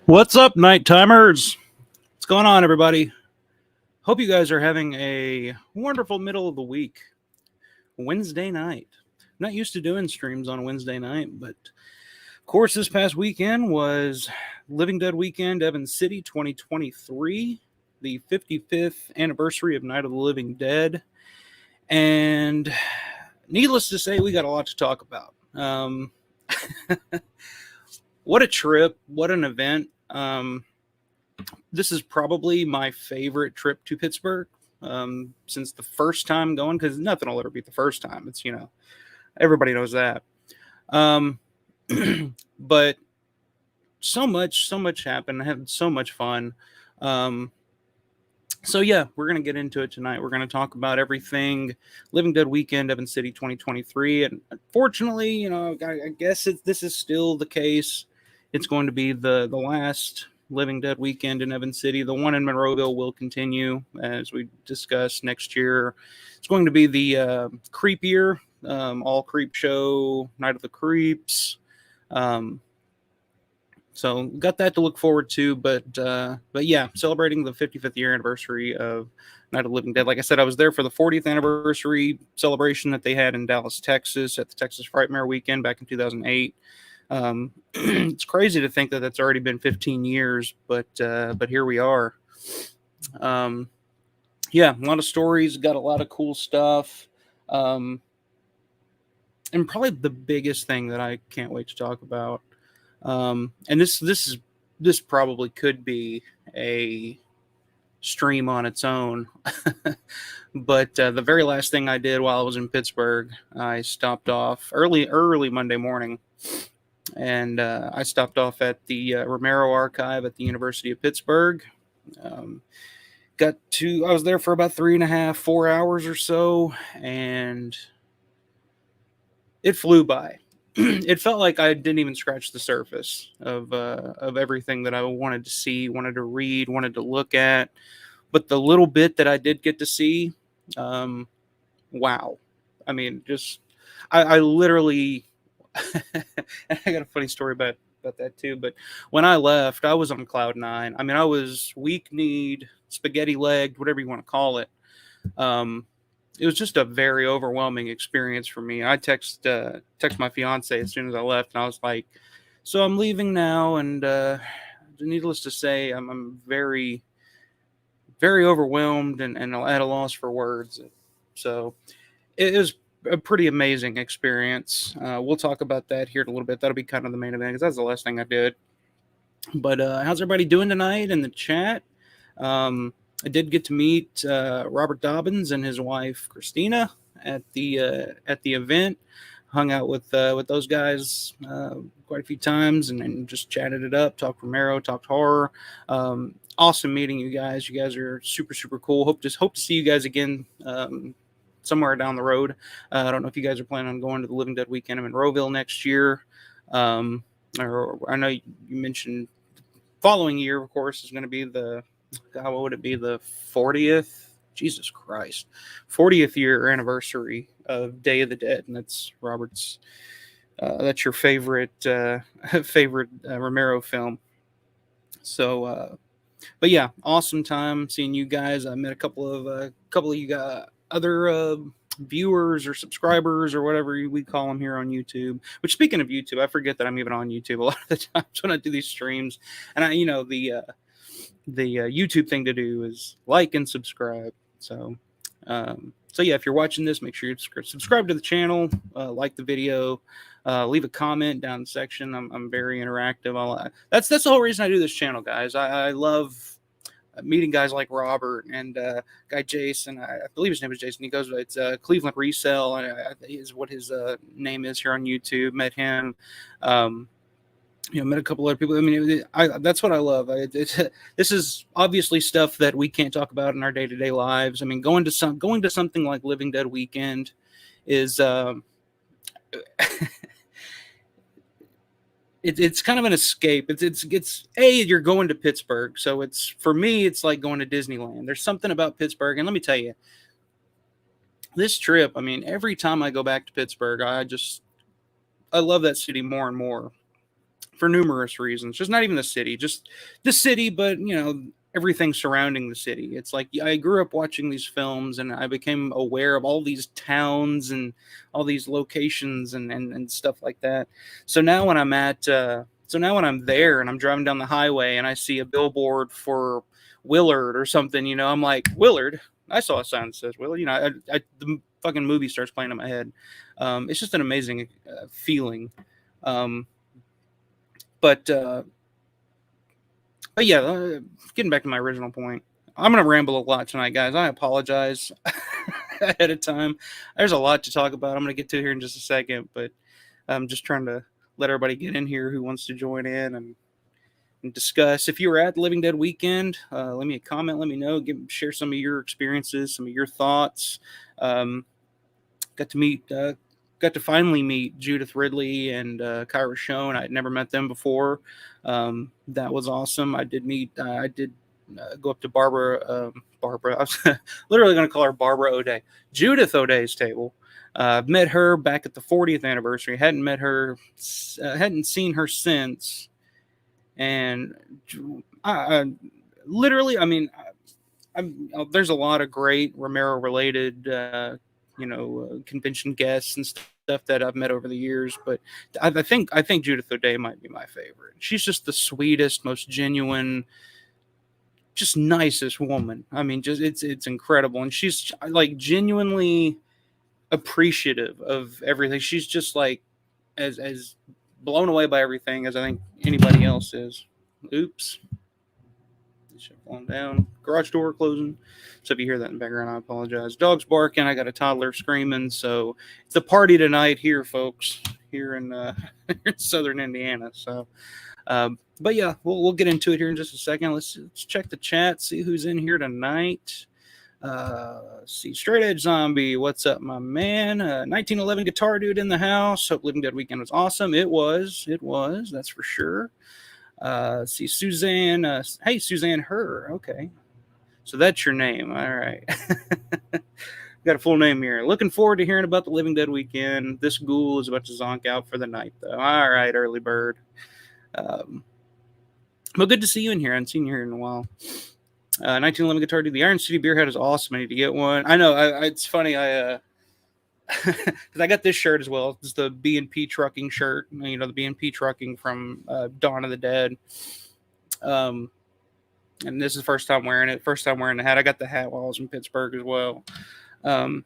What's up, night timers? What's going on, everybody? Hope you guys are having a wonderful middle of the week. Wednesday night. I'm not used to doing streams on a Wednesday night, but of course, this past weekend was Living Dead Weekend, Evans City 2023, the 55th anniversary of Night of the Living Dead. And needless to say, we got a lot to talk about. What a trip. What an event. This is probably my favorite trip to Pittsburgh since the first time going, because nothing will ever beat the first time. It's, everybody knows that. But so much happened. I had so much fun. So yeah, we're going to get into it tonight. We're going to talk about everything Living Dead Weekend, Evans City 2023. And unfortunately, I guess this is still the case. It's going to be the last Living Dead Weekend in Evans City. The one in Monroeville will continue, as we discussed next year. It's going to be the Creep Year, all Creep Show, Night of the Creeps. So got that to look forward to, but yeah, celebrating the 55th year anniversary of Night of the Living Dead. Like I said, I was there for the 40th anniversary celebration that they had in Dallas, Texas, at the Texas Frightmare Weekend back in 2008. It's crazy to think that that's already been 15 years, but here we are. Yeah, a lot of stories, got a lot of cool stuff. And probably the biggest thing that I can't wait to talk about. And this probably could be a stream on its own. But the very last thing I did while I was in Pittsburgh, I stopped off early Monday morning. And I stopped off at the Romero archive at the University of Pittsburgh. I was there for about 4 hours or so, and it flew by. It felt like I didn't even scratch the surface of everything that I wanted to see, wanted to read, wanted to look at. But the little bit that I did get to see, wow. I mean, I literally, I got a funny story about that too. But when I left, I was on cloud nine. I mean, I was weak-kneed, spaghetti-legged, whatever you want to call it. It was just a very overwhelming experience for me. I text my fiance as soon as I left, and I was like, "So I'm leaving now," and needless to say, I'm very, very overwhelmed and at a loss for words. So it was a pretty amazing experience. We'll talk about that here in a little bit. That'll be kind of the main event, because that's the last thing I did. But how's everybody doing tonight in the chat? I did get to meet Robert Dobbins and his wife Christina at the event. Hung out with those guys quite a few times and just chatted it up. Talked Romero, talked horror. Awesome meeting you guys. You guys are super, super cool. Hope to see you guys again somewhere down the road. I don't know if you guys are planning on going to the Living Dead Weekend in Monroeville next year. Or I know you mentioned the following year, of course, is going to be what would it be? The 40th? Jesus Christ. 40th year anniversary of Day of the Dead. And that's Robert's, that's your favorite Romero film. So, but yeah, awesome time seeing you guys. I met a couple of you guys, other viewers or subscribers or whatever we call them here on YouTube. Which, speaking of YouTube, I forget that I'm even on YouTube a lot of the times when I do these streams. And the YouTube thing to do is like and subscribe. So yeah, if you're watching this, make sure you subscribe to the channel, like the video, leave a comment down in the section. I'm very interactive. That's the whole reason I do this channel, guys. I love meeting guys like Robert and guy Jason. I believe his name is Jason. He goes, it's Cleveland Resell, is what his name is here on YouTube. Met him. Met a couple other people. I mean, that's what I love. This is obviously stuff that we can't talk about in our day-to-day lives. I mean, going to something like Living Dead Weekend is it's kind of an escape. It's you're going to Pittsburgh, so for me it's like going to Disneyland. There's something about Pittsburgh, and let me tell you, this trip. I mean, every time I go back to Pittsburgh, I love that city more and more. for numerous reasons. Just not even the city, just the city, but everything surrounding the city. It's like I grew up watching these films, and I became aware of all these towns and all these locations and stuff like that. So now when I'm when I'm there and I'm driving down the highway and I see a billboard for Willard or something, I'm like, Willard. I saw a sign that says Willard. The fucking movie starts playing in my head. It's just an amazing feeling. Um, but uh, but yeah, getting back to my original point, I'm gonna ramble a lot tonight, guys. I apologize ahead of time. There's a lot to talk about. I'm gonna get to here in just a second, but I'm just trying to let everybody get in here who wants to join in and discuss. If you were at the Living Dead weekend, leave me a comment. Let me know. Share some of your experiences, some of your thoughts. Um, got to meet got to finally meet Judith Ridley and Kyra Schoen. I'd never met them before. That was awesome. I did go up to Barbara. I was literally going to call her Barbara O'Day. Judith O'Day's table. Met her back at the 40th anniversary. Hadn't seen her since. And literally, I mean, there's a lot of great Romero related convention guests and stuff that I've met over the years, but I think Judith O'Day might be my favorite. She's just the sweetest, most genuine, just nicest woman. I mean, just it's incredible, and she's like genuinely appreciative of everything. She's just like as blown away by everything as I think anybody else is. Oops. Falling down. Garage door closing. So if you hear that in the background, I apologize. Dogs barking. I got a toddler screaming. So it's a party tonight here, folks, here in southern Indiana. So, but yeah, we'll get into it here in just a second. Let's check the chat, see who's in here tonight. See, Straight Edge Zombie, what's up, my man? 1911 Guitar Dude in the house. Hope Living Dead weekend was awesome. It was, that's for sure. See, Suzanne. Hey, Suzanne Herr. Okay. So that's your name. All right. Got a full name here. Looking forward to hearing about the Living Dead weekend. This ghoul is about to zonk out for the night, though. All right, early bird. Well, good to see you in here. I haven't seen you here in a while. 1911 Guitar Dude. The Iron City Beer Hat is awesome. I need to get one. I know. It's funny. Because I got this shirt as well. It's the B&P trucking shirt. The B&P trucking from Dawn of the Dead. And this is the first time wearing it. First time wearing the hat. I got the hat while I was in Pittsburgh as well. I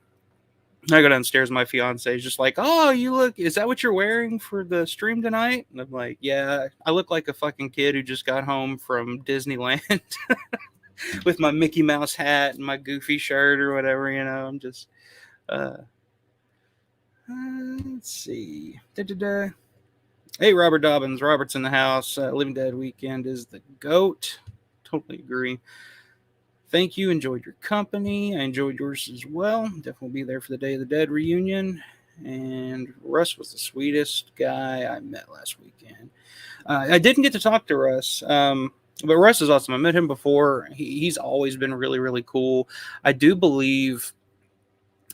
go downstairs. My fiance is just like, "Oh, is that what you're wearing for the stream tonight?" And I'm like, "Yeah, I look like a fucking kid who just got home from Disneyland with my Mickey Mouse hat and my Goofy shirt or whatever. I'm just." Let's see. Da-da-da. Hey, Robert Dobbins. Robert's in the house. Living Dead weekend is the GOAT. Totally agree. Thank you. Enjoyed your company. I enjoyed yours as well. Definitely be there for the Day of the Dead reunion. And Russ was the sweetest guy I met last weekend. I didn't get to talk to Russ, but Russ is awesome. I met him before. He's always been really, really cool. I do believe,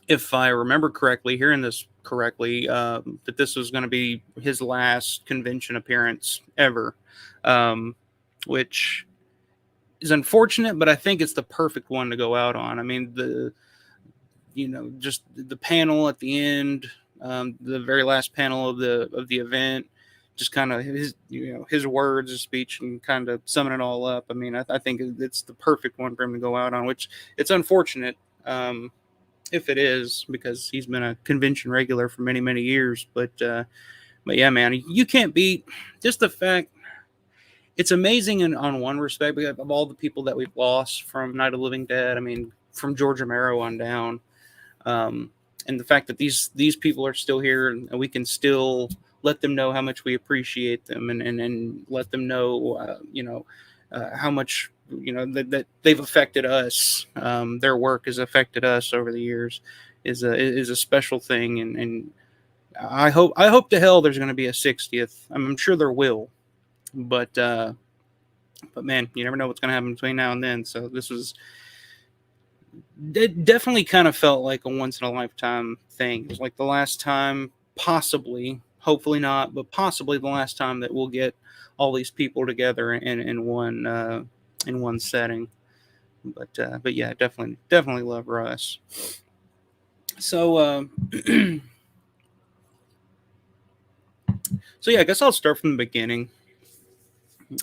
if I remember correctly, hearing this correctly, that this was going to be his last convention appearance ever, which is unfortunate, but I think it's the perfect one to go out on. I mean, just the panel at the end, the very last panel of the event, just kind of his words, his speech, and kind of summing it all up. I mean, I think it's the perfect one for him to go out on, which it's unfortunate. If it is, because he's been a convention regular for many, many years. But yeah, man, you can't beat just the fact. It's amazing on one respect, of all the people that we've lost from Night of the Living Dead. I mean, from George Romero on down, and the fact that these people are still here and we can still let them know how much we appreciate them and let them know, how much that they've affected us. Their work has affected us over the years is a special thing, and I hope to hell there's going to be a 60th. I'm sure there will, but man, you never know what's going to happen between now and then. So it definitely kind of felt like a once in a lifetime thing. It was like the last time, possibly, hopefully not, but possibly the last time that we'll get all these people together in one setting. But yeah, definitely love Russ. So so yeah, I guess I'll start from the beginning.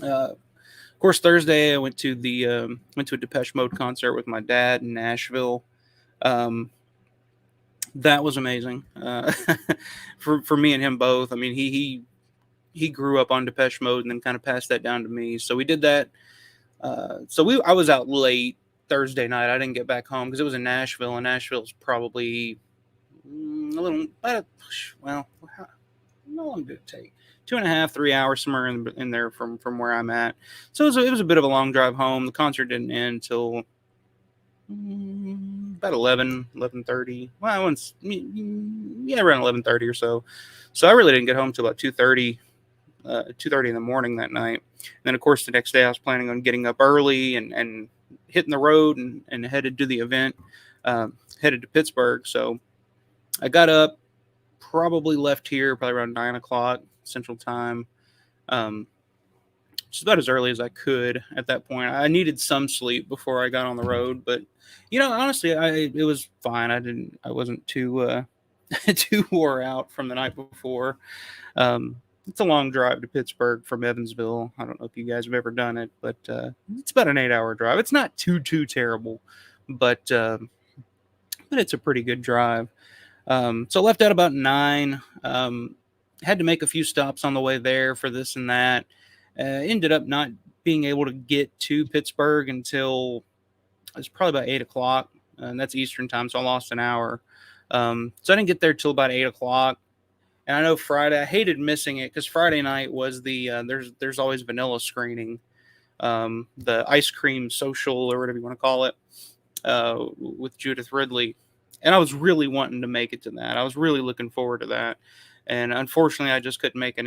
Of course, Thursday I went to a Depeche Mode concert with my dad in Nashville. Um, that was amazing for me and him both. I mean, he grew up on Depeche Mode and then kind of passed that down to me. So we did that. I was out late Thursday night. I didn't get back home because it was in Nashville, and Nashville's probably a little well, how long did it take? 2.5, 3 hours somewhere in there from where I'm at. So it was a bit of a long drive home. The concert didn't end till about 11:30. Well, once yeah, around 11:30 or so. So I really didn't get home till about 2:30 in the morning that night. And then of course the next day I was planning on getting up early and hitting the road and headed to the event, headed to Pittsburgh. So I got up, probably left here probably around 9 o'clock Central Time. Um, just about as early as I could at that point. I needed some sleep before I got on the road, but honestly, it was fine. I wasn't too too wore out from the night before. It's a long drive to Pittsburgh from Evansville. I don't know if you guys have ever done it, but it's about an 8-hour drive. It's not too terrible, but it's a pretty good drive. So I left out about 9. Had to make a few stops on the way there for this and that. Ended up not being able to get to Pittsburgh until it was probably about 8 o'clock, and that's Eastern time, so I lost an hour. So I didn't get there till about 8 o'clock. And I know Friday, I hated missing it because Friday night was the there's always vanilla screening, the ice cream social or whatever you want to call it, with Judith Ridley, and I was really wanting to make it to that. I was really looking forward to that, and unfortunately, I just couldn't make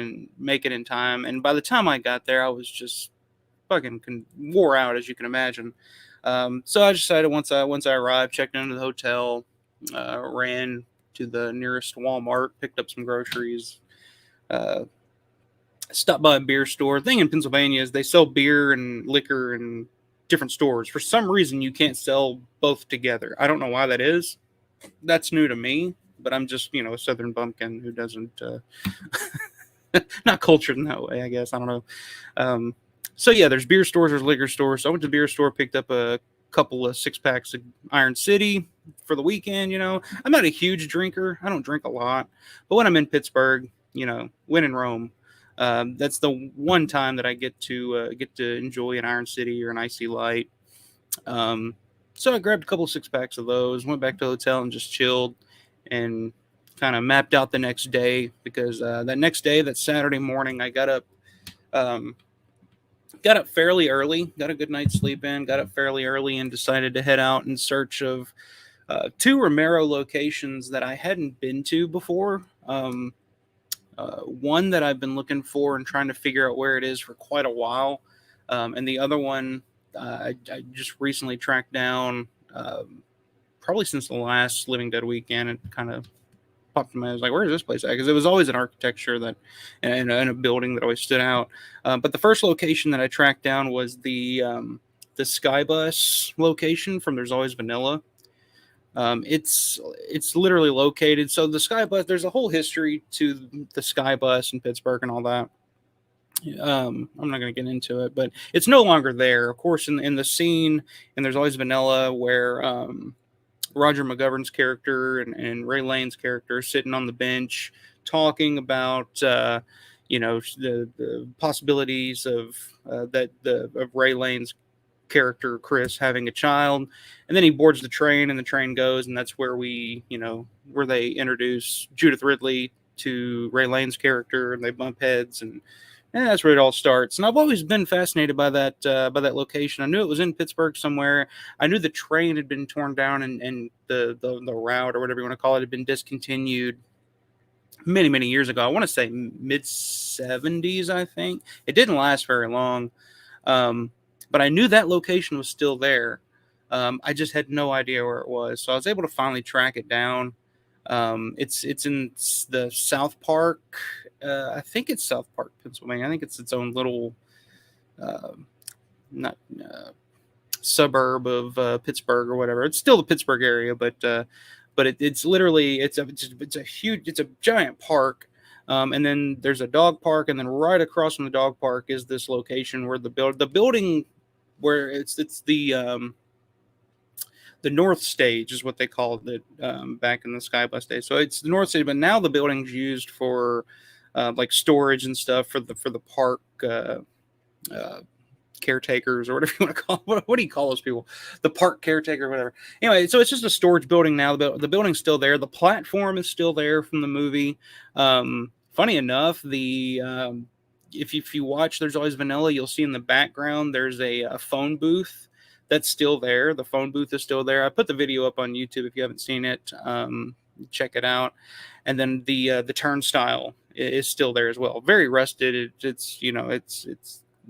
it in time. And by the time I got there, I was just fucking wore out, as you can imagine. So I decided once I arrived, checked into the hotel, ran to the nearest Walmart, picked up some groceries, uh, stopped by a beer store. The thing in Pennsylvania is they sell beer and liquor in different stores. For some reason, you can't sell both together. I don't know why that is. That's new to me, but I'm just a Southern bumpkin who doesn't not cultured in that way, I guess. I don't know. So yeah, there's beer stores, there's liquor stores. So I went to the beer store, picked up a couple of 6 packs of Iron City for the weekend. I'm not a huge drinker. I don't drink a lot, but when I'm in Pittsburgh, when in Rome, that's the one time that I get to enjoy an Iron City or an Icy Light. So I grabbed a couple of 6 packs of those, went back to the hotel and just chilled and kind of mapped out the next day because that next day, that Saturday morning, I got up. Got up fairly early, got a good night's sleep in, got up fairly early and decided to head out in search of 2 Romero locations that I hadn't been to before. One that I've been looking for and trying to figure out where it is for quite a while. And the other one I just recently tracked down, probably since the last Living Dead weekend. It kind of popped in my head. I was like, where is this place at? Because it was always an architecture that and a building that always stood out. But the first location that I tracked down was the Skybus location from There's Always Vanilla. It's literally located. So the Skybus, there's a whole history to the Skybus in Pittsburgh and all that. I'm not going to get into it, but it's no longer there. Of course, in the scene, and There's Always Vanilla, where Roger McGovern's character and Ray Lane's character sitting on the bench talking about the possibilities of Ray Lane's character Chris having a child, and then he boards the train and the train goes, and that's where where they introduce Judith Ridley to Ray Lane's character, and they bump heads, and that's where it all starts. And I've always been fascinated by that location. I knew it was in Pittsburgh somewhere. I knew the train had been torn down and the route, or whatever you want to call it, had been discontinued many years ago. I want to say mid 70s. I think it didn't last very long, but I knew that location was still there. I just had no idea where it was, so I was able to finally track it down. It's in the South Park I think it's South Park, Pennsylvania. I think it's its own little, uh, not suburb of Pittsburgh or whatever. It's still the Pittsburgh area, but it's literally it's a huge, it's a giant park. And then there's a dog park, and then right across from the dog park is this location where the building where it's the North Stage is what they called it back in the Skybus days. So it's the North Stage, but now the building's used for like storage and stuff for the park uh, caretakers or whatever you want to call it. What do you call those people? The park caretaker or whatever. Anyway, so it's just a storage building now. The building's still there. The platform is still there from the movie. Funny enough, the if you watch There's Always Vanilla, you'll see in the background there's a phone booth that's still there. The phone booth is still there. I put the video up on YouTube if you haven't seen it. Check it out. And then the turnstile is still there as well. Very rusted. It's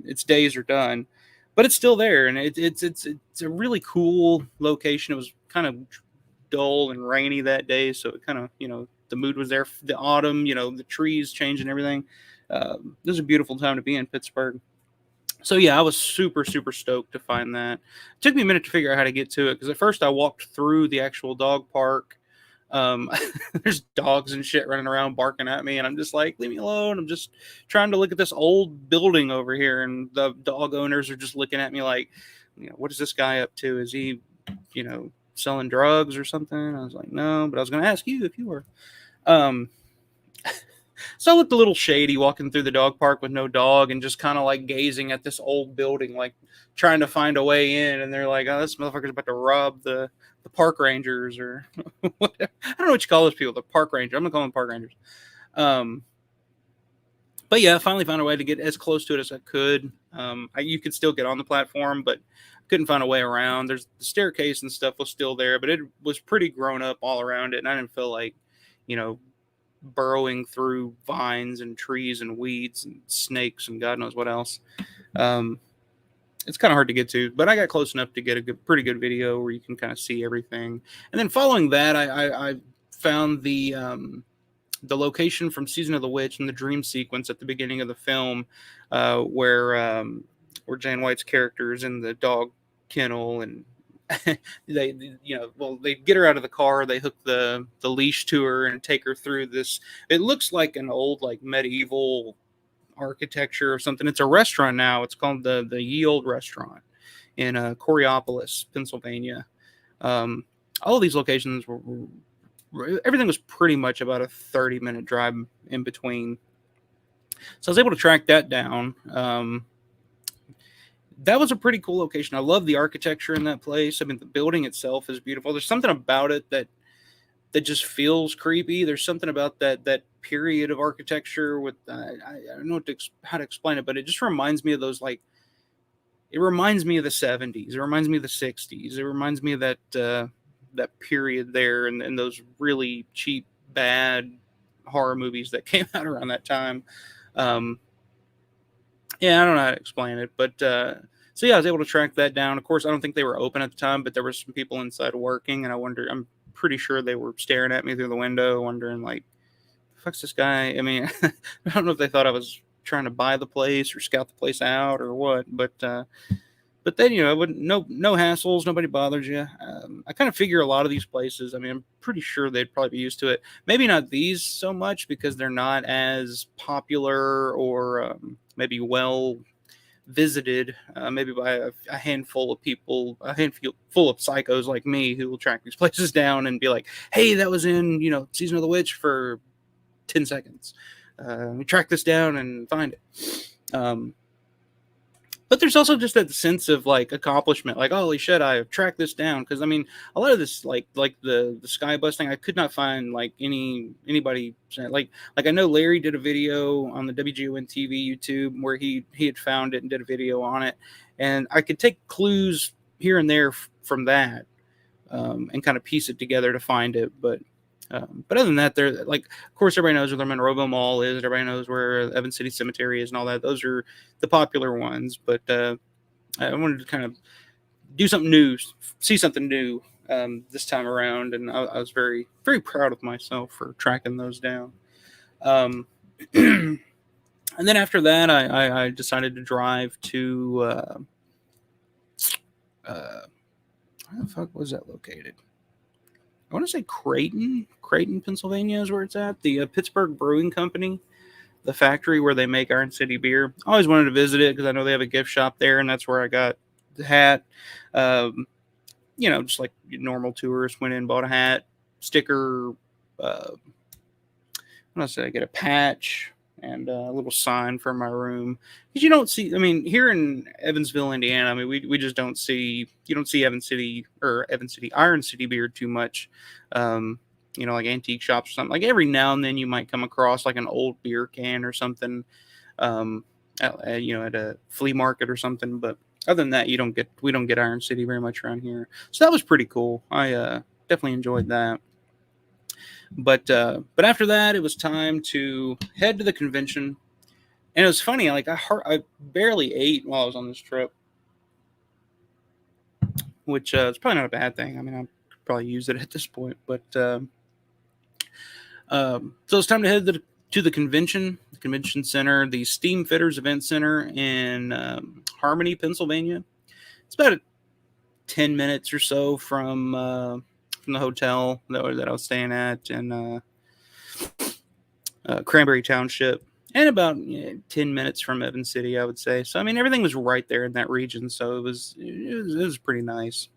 its days are done, but it's still there, and it's a really cool location. It was kind of dull and rainy that day, so it kind of the mood was there. The autumn, the trees changing everything. This is a beautiful time to be in Pittsburgh. So yeah, I was super super stoked to find that. It took me a minute to figure out how to get to it because at first I walked through the actual dog park. um there's dogs and shit running around barking at me, and I'm just like, leave me alone. I'm just trying to look at this old building over here, and the dog owners are just looking at me like, what is this guy up to? Is he selling drugs or something? I was like, no, but I was going to ask you if you were. um so I looked a little shady walking through the dog park with no dog and just kind of like gazing at this old building, like trying to find a way in. And they're like, oh, this motherfucker's about to rob the park rangers or whatever. I don't know what you call those people, the park ranger. I'm going to call them park rangers. Um, but yeah, I finally found a way to get as close to it as I could. You could still get on the platform, but couldn't find a way around. There's the staircase and stuff was still there, but it was pretty grown up all around it. And I didn't feel like, burrowing through vines and trees and weeds and snakes and God knows what else. Um, it's kind of hard to get to, but I got close enough to get a pretty good video where you can kind of see everything. And then following that, I found the location from Season of the Witch and the dream sequence at the beginning of the film, where Jane White's character is in the dog kennel, and they they get her out of the car, they hook the leash to her and take her through this. It looks like an old like medieval architecture or something. It's a restaurant now. It's called the Ye Old Restaurant in Coriopolis, Pennsylvania. All of these locations everything was pretty much about a 30-minute drive in between. So I was able to track that down. That was a pretty cool location. I love the architecture in that place. I mean, the building itself is beautiful. There's something about it that just feels creepy. There's something about that period of architecture with I don't know how to explain it, but it just reminds me of those it reminds me of the 70s. It reminds me of the 60s. It reminds me of that period there, and those really cheap bad horror movies that came out around that time. Yeah, I don't know how to explain it, but so yeah, I was able to track that down. Of course, I don't think they were open at the time, but there were some people inside working, and I'm pretty sure they were staring at me through the window, wondering like, "The fuck's this guy?" I mean, I don't know if they thought I was trying to buy the place or scout the place out or what, but then I wouldn't, no hassles, nobody bothers you. I kind of figure a lot of these places, I mean, I'm pretty sure they'd probably be used to it. Maybe not these so much because they're not as popular or maybe well visited, maybe by a handful of people, a handful of psychos like me who will track these places down and be like, hey, that was in Season of the Witch for 10 seconds. We track this down and find it. But there's also just that sense of like accomplishment, like, holy shit, I have tracked this down. Because I mean, a lot of this, like the sky bus thing, I could not find like anybody like I know Larry did a video on the WGON TV YouTube where he had found it and did a video on it, and I could take clues here and there from that and kind of piece it together to find it, but other than that, they're like, of course, everybody knows where the Monroeville Mall is. Everybody knows where Evans City Cemetery is and all that. Those are the popular ones. But I wanted to kind of do something new, see something new this time around. And I was very, very proud of myself for tracking those down. And then after that, I decided to drive to where the fuck was that located? I want to say Creighton, Pennsylvania is where it's at. The Pittsburgh Brewing Company, the factory where they make Iron City beer. I always wanted to visit it because I know they have a gift shop there, and that's where I got the hat. Um, just like normal tourists, went in, bought a hat, sticker. What else did I get? A patch and a little sign for my room. Because you don't see, I mean, here in Evansville, Indiana, I mean, we just don't see, you don't see Iron City beer too much. Um, like antique shops or something. Like every now and then you might come across like an old beer can or something, um, at a flea market or something. But other than that, we don't get Iron City very much around here. So that was pretty cool. I definitely enjoyed that. But after that, it was time to head to the convention, and it was funny. Like I barely ate while I was on this trip, which is probably not a bad thing. I mean, I could probably use it at this point. So it's time to head to the convention center, the Steam Fitters Event Center in Harmony, Pennsylvania. It's about 10 minutes or so from the hotel that I was staying at, and Cranberry Township, and about 10 minutes from Evans City, I would say. So, I mean, everything was right there in that region. So it was pretty nice.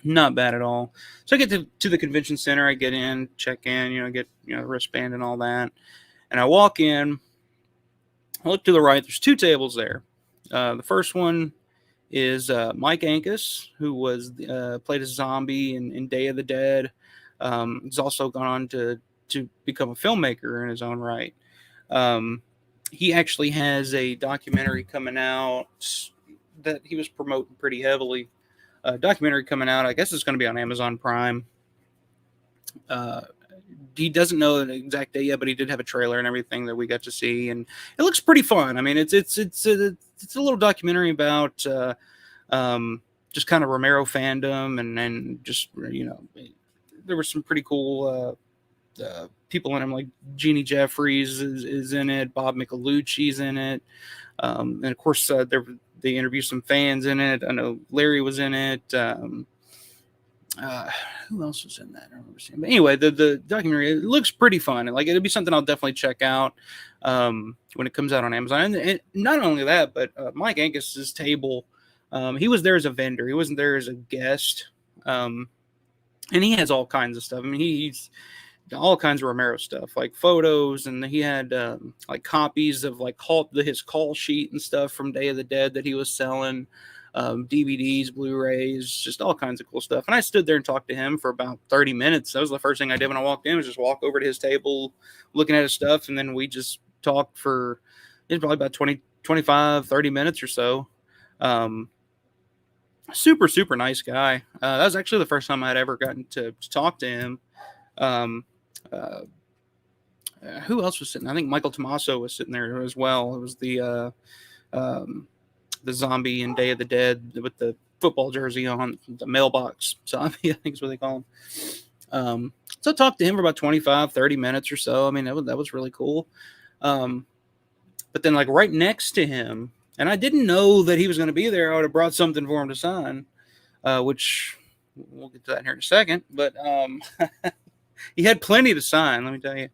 Not bad at all. So I get to the convention center. I get in, check in, get, wristband and all that. And I walk in. I look to the right. There's two tables there. The first one is Mike Ankus, who was played a zombie in Day of the Dead. He's also gone on to become a filmmaker in his own right. He actually has a documentary coming out that he was promoting pretty heavily. A documentary coming out, I guess it's going to be on Amazon Prime. He doesn't know the exact day yet, but he did have a trailer and everything that we got to see, and it looks pretty fun. I mean, it's a little documentary about just kind of Romero fandom, and just there were some pretty cool people in him, like Jeannie Jeffries is in it, Bob Michelucci's in it, and of course they interviewed some fans in it. I know Larry was in it. Who else was in that? I don't remember seeing. But anyway, the documentary, it looks pretty fun. Like it'll be something I'll definitely check out when it comes out on Amazon. And not only that, but Mike Angus's table, he was there as a vendor. He wasn't there as a guest. And he has all kinds of stuff. I mean, he's all kinds of Romero stuff, like photos, and he had like copies of like his call sheet and stuff from Day of the Dead that he was selling. DVDs, Blu-rays, just all kinds of cool stuff. And I stood there and talked to him for about 30 minutes. That was the first thing I did when I walked in, was just walk over to his table, looking at his stuff. And then we just talked for, it was probably about 20, 25, 30 minutes or so. Super, super nice guy. That was actually the first time I'd ever gotten to talk to him. Who else was sitting? I think Michael Tommaso was sitting there as well. It was the zombie in Day of the Dead with the football jersey on, the mailbox zombie, I think is what they call him. So I talked to him for about 25, 30 minutes or so. I mean, that was really cool. But then like right next to him, and I didn't know that he was going to be there. I would have brought something for him to sign, which we'll get to that here in a second. But he had plenty to sign, let me tell you.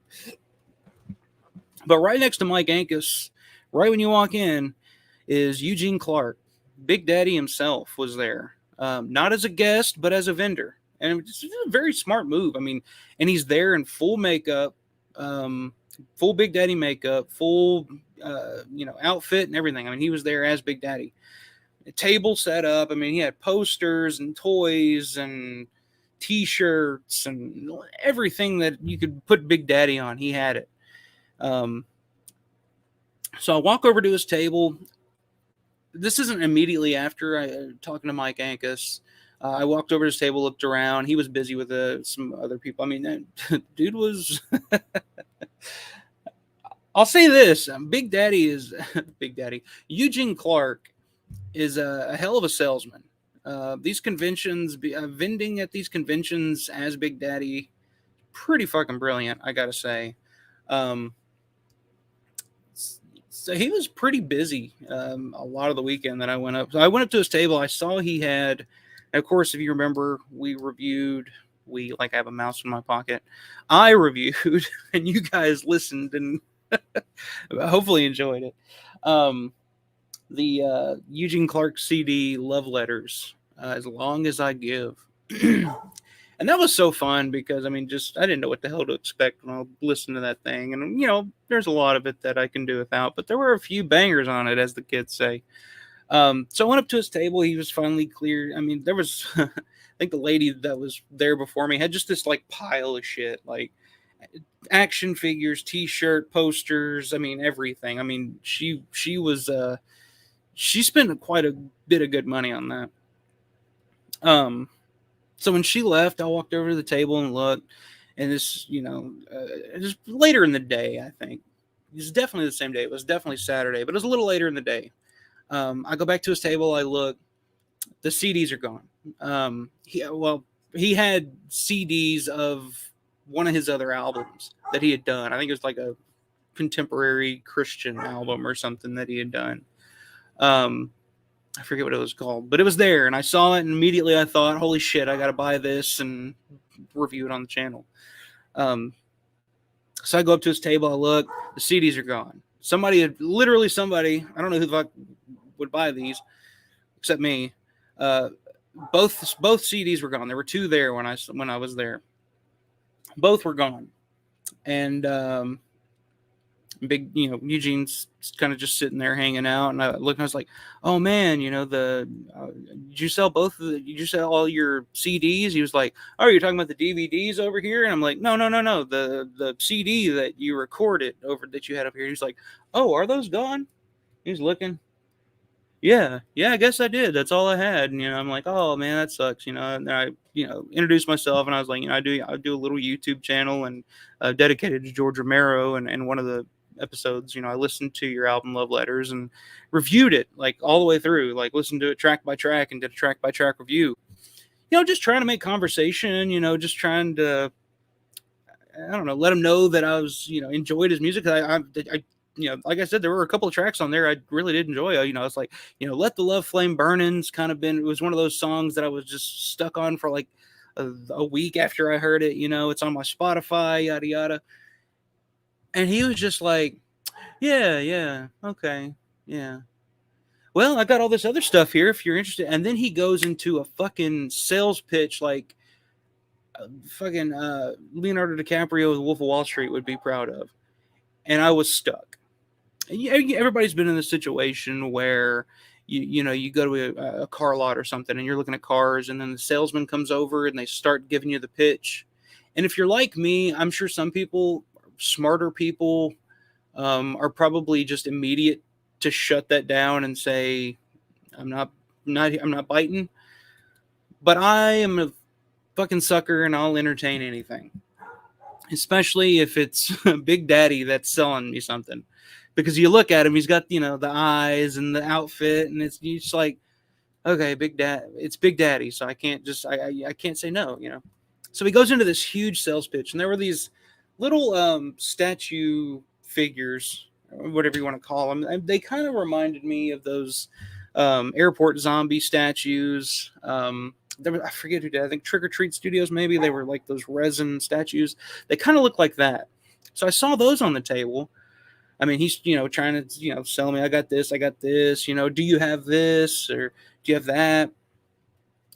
But right next to Mike Ankus, right when you walk in, is Eugene Clark. Big Daddy himself was there, not as a guest, but as a vendor. And it's a very smart move. I mean, and he's there in full makeup, full Big Daddy makeup, full, outfit and everything. I mean, he was there as Big Daddy. A table set up. I mean, he had posters and toys and T-shirts and everything that you could put Big Daddy on. He had it. So I walk over to his table. This isn't immediately after talking to Mike Ankus. I walked over to his table, looked around. He was busy with some other people. I mean, dude was. I'll say this: Big Daddy is Big Daddy. Eugene Clark is a hell of a salesman. These conventions, vending at these conventions as Big Daddy, pretty fucking brilliant, I gotta say. So he was pretty busy a lot of the weekend that I went up. So I went up to his table. I saw he had, and of course, if you remember, we like I have a mouse in my pocket. I reviewed, and you guys listened and hopefully enjoyed it. Um, the Eugene Clark CD Love Letters, As Long as I Give. And that was so fun because I mean, just I didn't know what the hell to expect when I listened to that thing, and there's a lot of it that I can do without, but there were a few bangers on it, as the kids say. So I went up to his table. He was finally clear. I mean, there was, I think the lady that was there before me had just this like pile of shit, like action figures, T-shirt, posters. I mean, everything. I mean, she was she spent quite a bit of good money on that. So when she left, I walked over to the table and looked, and this, just later in the day, I think. It was definitely the same day. It was definitely Saturday, but it was a little later in the day. I go back to his table. I look. The CDs are gone. He had CDs of one of his other albums that he had done. I think it was like a contemporary Christian album or something that he had done. I forget what it was called, but it was there, and I saw it, and immediately I thought, "Holy shit, I got to buy this and review it on the channel." Um, so I go up to his table. I look. The CDs are gone. Somebody, I don't know who the fuck would buy these, except me. Both CDs were gone. There were two there when I was there. Both were gone, and big, Eugene's kind of just sitting there hanging out, and I looked, and I was like, "Oh man, did you sell did you sell all your CDs?" He was like, "Oh, you're talking about the DVDs over here?" And I'm like, "No, the CD that you recorded over that you had up here." He's like, "Oh, are those gone?" He's looking. Yeah, I guess I did. That's all I had. And I'm like, "Oh man, that sucks." And I introduced myself, and I was like, I do a little YouTube channel and dedicated to George Romero, and one of the episodes, I listened to your album Love Letters and reviewed it like all the way through, like listened to it track by track and did a track by track review. Just trying to make conversation, just trying to, I don't know, let him know that I was, enjoyed his music. I like I said, there were a couple of tracks on there I really did enjoy. It's like, Let the Love Flame Burnin's kind of it was one of those songs that I was just stuck on for like a week after I heard it. It's on my Spotify, yada, yada. And he was just like, yeah, okay, yeah. Well, I got all this other stuff here if you're interested. And then he goes into a fucking sales pitch like fucking Leonardo DiCaprio with Wolf of Wall Street would be proud of. And I was stuck. Everybody's been in this situation where you go to a car lot or something and you're looking at cars, and then the salesman comes over and they start giving you the pitch. And if you're like me, I'm sure some people, smarter people, are probably just immediate to shut that down and say, I'm not biting. But I am a fucking sucker, and I'll entertain anything, especially if it's Big Daddy that's selling me something. Because you look at him, he's got, the eyes and the outfit, and it's just like, okay, it's Big Daddy, so I can't just, I can't say no, So he goes into this huge sales pitch, and there were these little statue figures, whatever you want to call them. They kind of reminded me of those airport zombie statues. I forget who did. I think Trick or Treat Studios, maybe. They were like those resin statues. They kind of look like that. So I saw those on the table. I mean, he's, trying to, sell me, I got this, do you have this, or do you have that?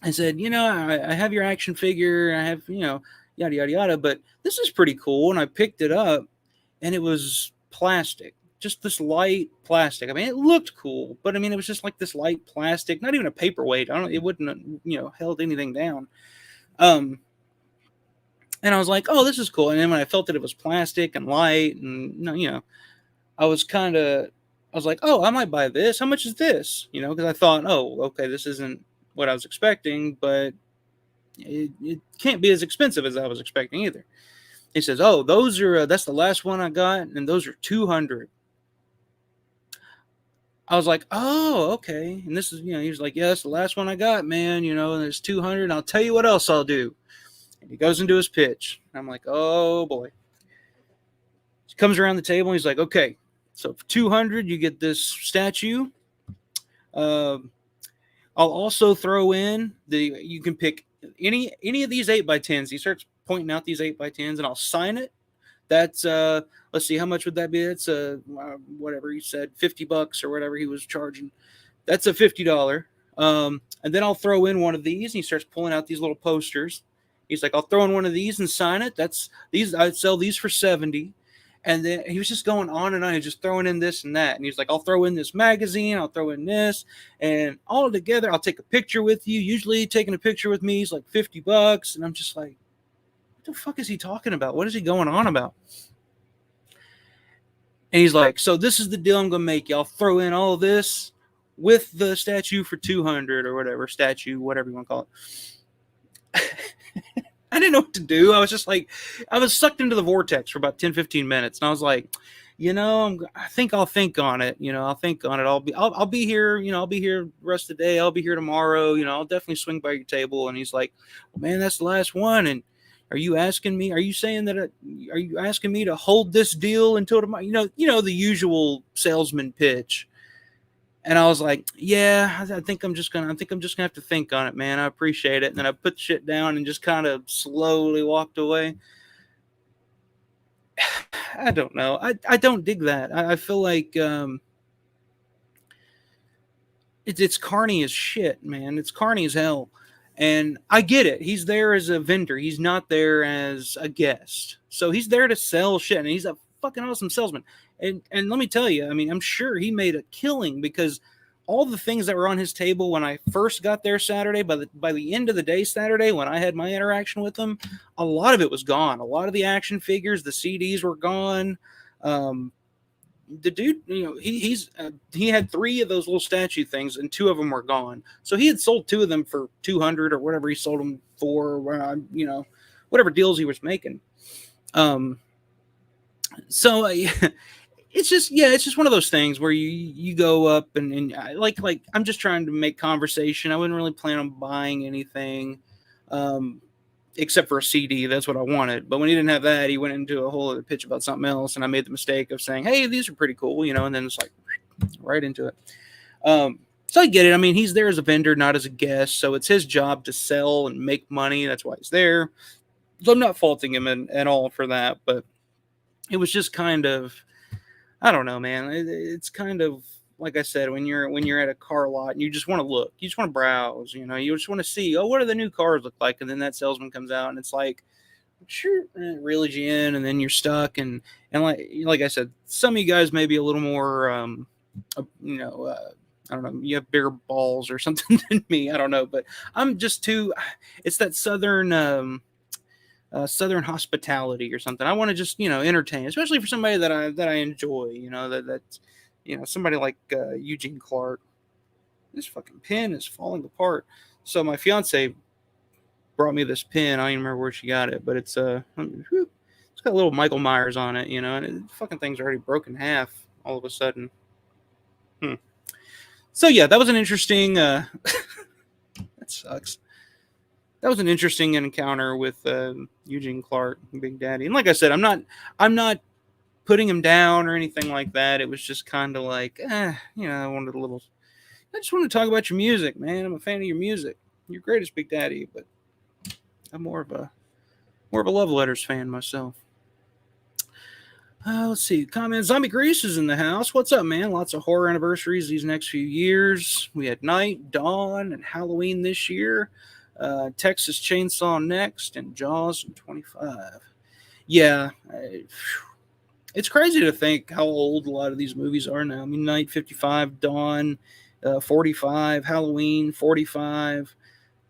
I said, I have your action figure, I have, yada, yada, yada, but this is pretty cool. And I picked it up, and it was plastic, just this light plastic. I mean, it looked cool, but I mean, it was just like this light plastic, not even a paperweight. It wouldn't, held anything down. And I was like, oh, this is cool. And then when I felt that it was plastic and light, and, I was like, oh, I might buy this. How much is this? Because I thought, oh, okay, this isn't what I was expecting, but it can't be as expensive as I was expecting either. He says, oh, those are, that's the last one I got, and those are $200. I was like, oh, okay. And this is, he was like, yeah, that's the last one I got, man, and there's $200, and I'll tell you what else I'll do. And he goes into his pitch. I'm like, oh, boy. He comes around the table, and he's like, okay, So for 200, you get this statue. Uh, I'll also throw in you can pick any of these 8x10s. He starts pointing out these 8x10s, and I'll sign it. That's let's see, how much would that be? It's whatever he said, $50 or whatever he was charging. That's a $50. And then I'll throw in one of these, and he starts pulling out these little posters. He's like, I'll throw in one of these and sign it. That's these. I'd sell these for 70. And then he was just going on and on. He's just throwing in this and that. And he's like, I'll throw in this magazine. I'll throw in this. And all together, I'll take a picture with you. Usually taking a picture with me is like $50. And I'm just like, what the fuck is he talking about? What is he going on about? And he's like, so this is the deal I'm going to make you. I'll throw in all of this with the statue for 200 or whatever. Statue, whatever you want to call it. I didn't know what to do. I was just like, I was sucked into the vortex for about 10, 15 minutes. And I was like, I think I'll think on it. I'll think on it. I'll be here. I'll be here the rest of the day. I'll be here tomorrow. I'll definitely swing by your table. And he's like, well, man, that's the last one. And are you asking me to hold this deal until tomorrow? The usual salesman pitch. And I was like, yeah, I think I'm just gonna have to think on it, man. I appreciate it. And then I put the shit down and just kind of slowly walked away. I don't know. I don't dig that. I feel like it's carny as shit, man. It's carny as hell. And I get it. He's there as a vendor. He's not there as a guest. So he's there to sell shit. And he's a fucking awesome salesman. And let me tell you, I mean, I'm sure he made a killing, because all the things that were on his table when I first got there Saturday, by the end of the day Saturday, when I had my interaction with him, a lot of it was gone. A lot of the action figures, the CDs were gone. The dude, he had 3 of those little statue things, and 2 of them were gone. So he had sold 2 of them for 200 or whatever he sold them for, whatever deals he was making. So it's just one of those things where you go up and like I'm just trying to make conversation. I wasn't really planning on buying anything, except for a CD. That's what I wanted. But when he didn't have that, he went into a whole other pitch about something else, and I made the mistake of saying, hey, these are pretty cool, and then it's like right into it. So I get it. I mean, he's there as a vendor, not as a guest. So it's his job to sell and make money. That's why he's there. So I'm not faulting him at all for that. But it was just kind of, I don't know, man. It's kind of, like I said, when you're at a car lot and you just want to look, you just want to browse, you just want to see, what do the new cars look like? And then that salesman comes out and it's like, sure, it reels you in, and then you're stuck. And like I said, some of you guys may be a little more, I don't know, you have bigger balls or something than me. I don't know, but I'm just too, it's that Southern hospitality or something. I want to just, entertain, especially for somebody that I enjoy, that's somebody like Eugene Clark. This fucking pen is falling apart. So my fiance brought me this pen. I don't even remember where she got it, but it's got a little Michael Myers on it, and fucking thing's already broken in half all of a sudden. So yeah, that was an interesting, that sucks. That was an interesting encounter with Eugene Clark, Big Daddy. And like I said, I'm not putting him down or anything like that. It was just kind of like, I just want to talk about your music, man. I'm a fan of your music. You're greatest, Big Daddy, but I'm more of a Love Letters fan myself. Let's see. Comment. Zombie Grease is in the house. What's up, man? Lots of horror anniversaries these next few years. We had Night, Dawn, and Halloween this year. Texas Chainsaw next, and Jaws in 25. Yeah. It's crazy to think how old a lot of these movies are now. I mean, Night 55, Dawn 45, Halloween 45.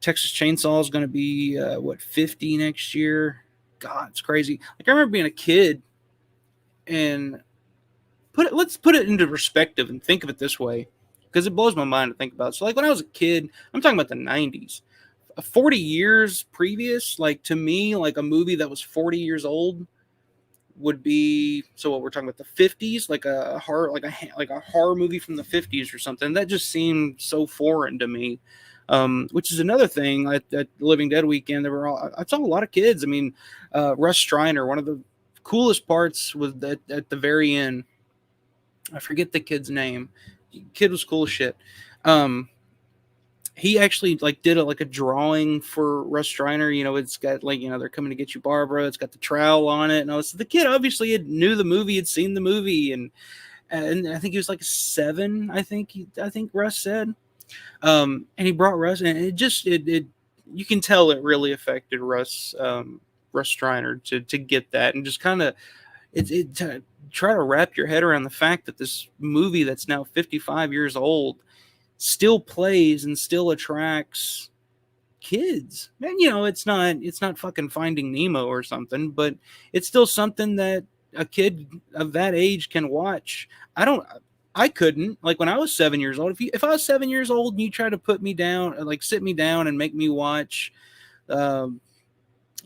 Texas Chainsaw is going to be 50 next year. God, it's crazy. Like, I remember being a kid, and let's put it into perspective and think of it this way, because it blows my mind to think about. So, like, when I was a kid, I'm talking about the 90s. 40 years previous, like, to me, like, a movie that was 40 years old would be, so what we're talking about, the 50s, like a horror movie from the 50s or something. That just seemed so foreign to me. Which is another thing. At Living Dead weekend, I saw a lot of kids. I mean, Russ Striner, one of the coolest parts was that at the very end, I forget the kid's name. Kid was cool as shit. Um, he actually like did like a drawing for Russ Striner. You know, it's got like, they're coming to get you, Barbara. It's got the trowel on it, and I was the kid obviously knew the movie, had seen the movie, and I think he was like 7. I think Russ said. And he brought Russ, and it you can tell it really affected Russ Striner to get that, and just kind of to try to wrap your head around the fact that this movie that's now 55 years old still plays and still attracts kids. And it's not fucking Finding Nemo or something, but it's still something that a kid of that age can watch. I couldn't, like, when I was 7 years old. If I was 7 years old and you try to put me down, like sit me down and make me watch, um,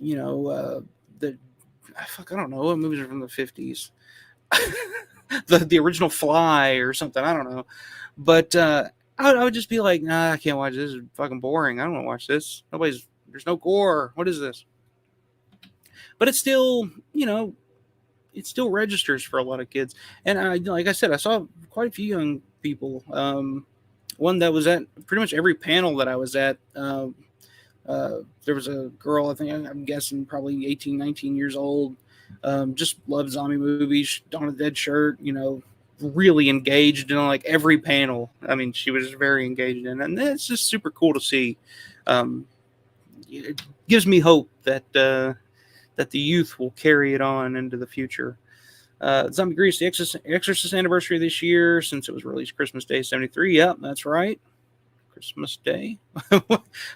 the I don't know what movies are from the 50s, the original Fly or something. I don't know, but I would just be like, nah, I can't watch this. This is fucking boring. I don't want to watch this. There's no gore. What is this? But it's still, it still registers for a lot of kids. And like I said, I saw quite a few young people. One that was at pretty much every panel that I was at. There was a girl, I think, I'm guessing probably 18, 19 years old. Just loved zombie movies, Dawn of the Dead shirt, really engaged in like every panel. I mean, she was very engaged in it, and it's just super cool to see. It gives me hope that the youth will carry it on into the future. Zombie Grease, the Exorcist anniversary this year, since it was released Christmas Day '73. Yep, that's right, Christmas Day.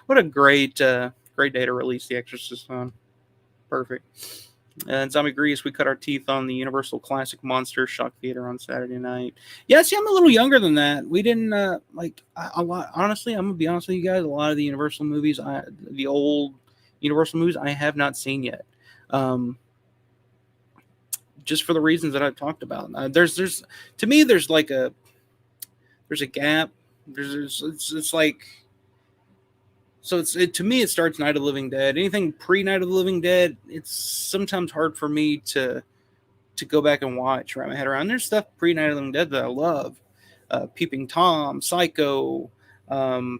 What a great day to release the Exorcist on. Perfect. And Zombie Grease, we cut our teeth on the Universal Classic Monster Shock Theater on Saturday night. Yeah, see, I'm a little younger than that. We didn't like a lot. Honestly, I'm gonna be honest with you guys. A lot of the Universal movies, the old Universal movies, I have not seen yet. Just for the reasons that I've talked about. There's to me, there's a gap. It's like, so to me, it starts Night of the Living Dead. Anything pre Night of the Living Dead, it's sometimes hard for me to go back and watch, wrap my head around. There's stuff pre Night of the Living Dead that I love. Peeping Tom, Psycho,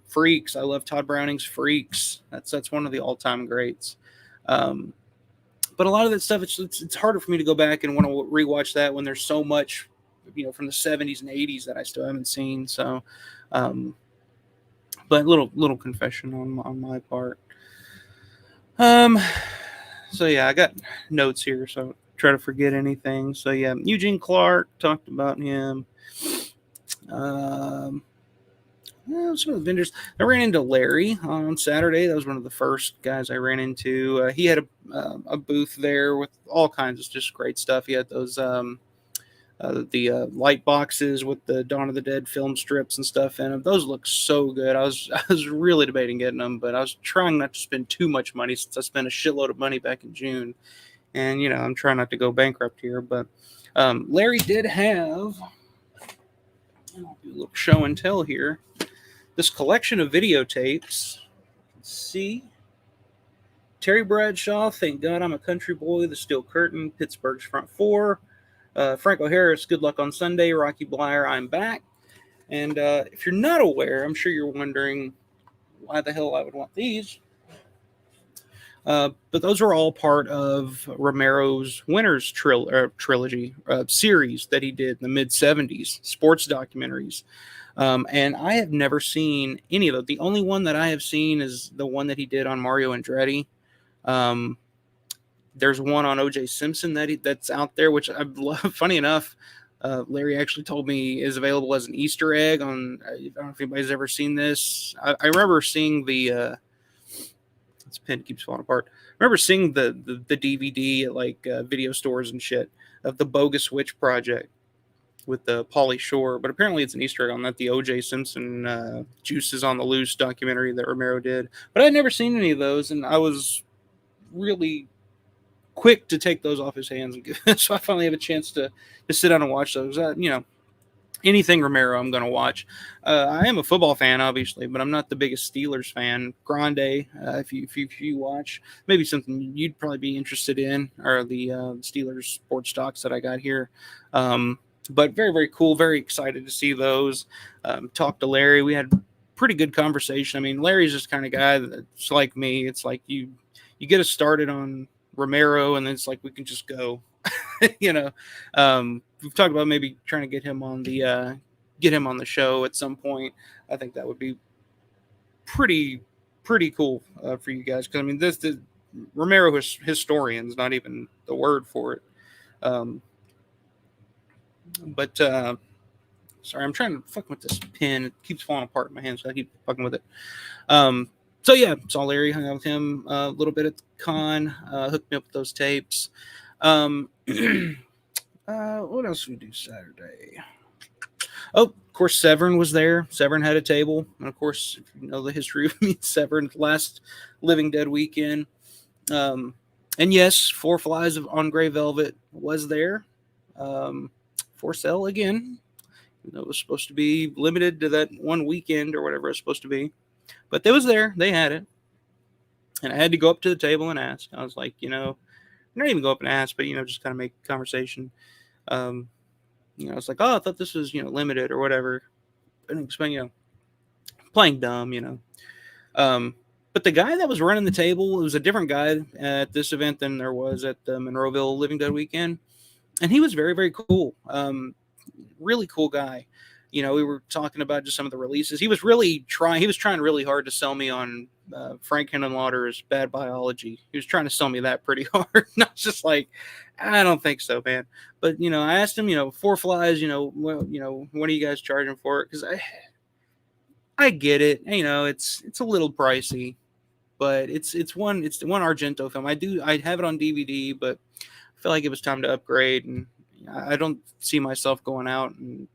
Freaks. I love Todd Browning's Freaks. That's one of the all time greats. But a lot of that stuff, it's harder for me to go back and want to rewatch that when there's so much, from the '70s and '80s that I still haven't seen. So, but little confession on my part. So yeah, I got notes here, so I don't try to forget anything. So yeah, Eugene Clark, talked about him. Some of the vendors. I ran into Larry on Saturday. That was one of the first guys I ran into. He had a booth there with all kinds of just great stuff. He had those the light boxes with the Dawn of the Dead film strips and stuff in them. Those look so good. I was really debating getting them, but I was trying not to spend too much money since I spent a shitload of money back in June, and I'm trying not to go bankrupt here. But Larry did have, I'll do a little show and tell here, this collection of videotapes. Let's see. Terry Bradshaw, Thank God I'm a Country Boy, The Steel Curtain, Pittsburgh's Front Four, Franco Harris, Good Luck on Sunday, Rocky Blyer, I'm Back. And if you're not aware, I'm sure you're wondering why the hell I would want these. But those are all part of Romero's Winners trilogy series that he did in the mid '70s, sports documentaries. And I have never seen any of them. The only one that I have seen is the one that he did on Mario Andretti. There's one on O.J. Simpson that's out there, which I love. Funny enough, Larry actually told me is available as an Easter egg on. I don't know if anybody's ever seen this. I remember seeing the. This pen keeps falling apart. I remember seeing the DVD at like video stores and shit of the Bogus Witch Project with the Pauly Shore, but apparently it's an Easter egg on that, the O.J. Simpson Juices on the Loose documentary that Romero did. But I'd never seen any of those, and I was really quick to take those off his hands, so I finally have a chance to sit down and watch those. Anything Romero I'm going to watch. I am a football fan, obviously, but I'm not the biggest Steelers fan. Grande, if you watch, maybe something you'd probably be interested in, are the Steelers sports talks that I got here. But very, very cool. Very excited to see those. Talk to Larry. We had pretty good conversation. I mean, Larry's just kind of guy that's like me. It's like you get us started on Romero, and then it's like we can just go. you know, we've talked about maybe trying to get him on the show at some point. I think that would be pretty pretty cool for you guys because I mean this Romero historian's not even the word for it. Um, but sorry, I'm trying to fuck with this pin. It keeps falling apart in my hand, so I keep fucking with it. Um, so yeah, saw Larry, hung out with him a little bit at the con, hooked me up with those tapes. What else did we do Saturday? Oh, of course, Severn was there. Severn had a table, and of course, if you know the history of me and Severn, last Living Dead weekend. Um, and yes, Four Flies on Gray Velvet was there for sale again. It was supposed to be limited to that one weekend or whatever it was supposed to be, but they was there. They had it, and I had to go up to the table and ask. I was like, not even go up and ask, but just kind of make conversation. Um, it's like, oh, I thought this was limited or whatever, and explain, playing dumb. Um, but the guy that was running the table, it was a different guy at this event than there was at the Monroeville Living Dead weekend, and he was very, very cool. Really cool guy. We were talking about just some of the releases. He was trying really hard to sell me on Frank Henenlotter's Bad Biology. He was trying to sell me that pretty hard. Not just like, I don't think so, man. But I asked him, Four Flies, what are you guys charging for it? Because I get it. It's a little pricey, but it's one Argento film. I have it on DVD, but I feel like it was time to upgrade, and I don't see myself going out and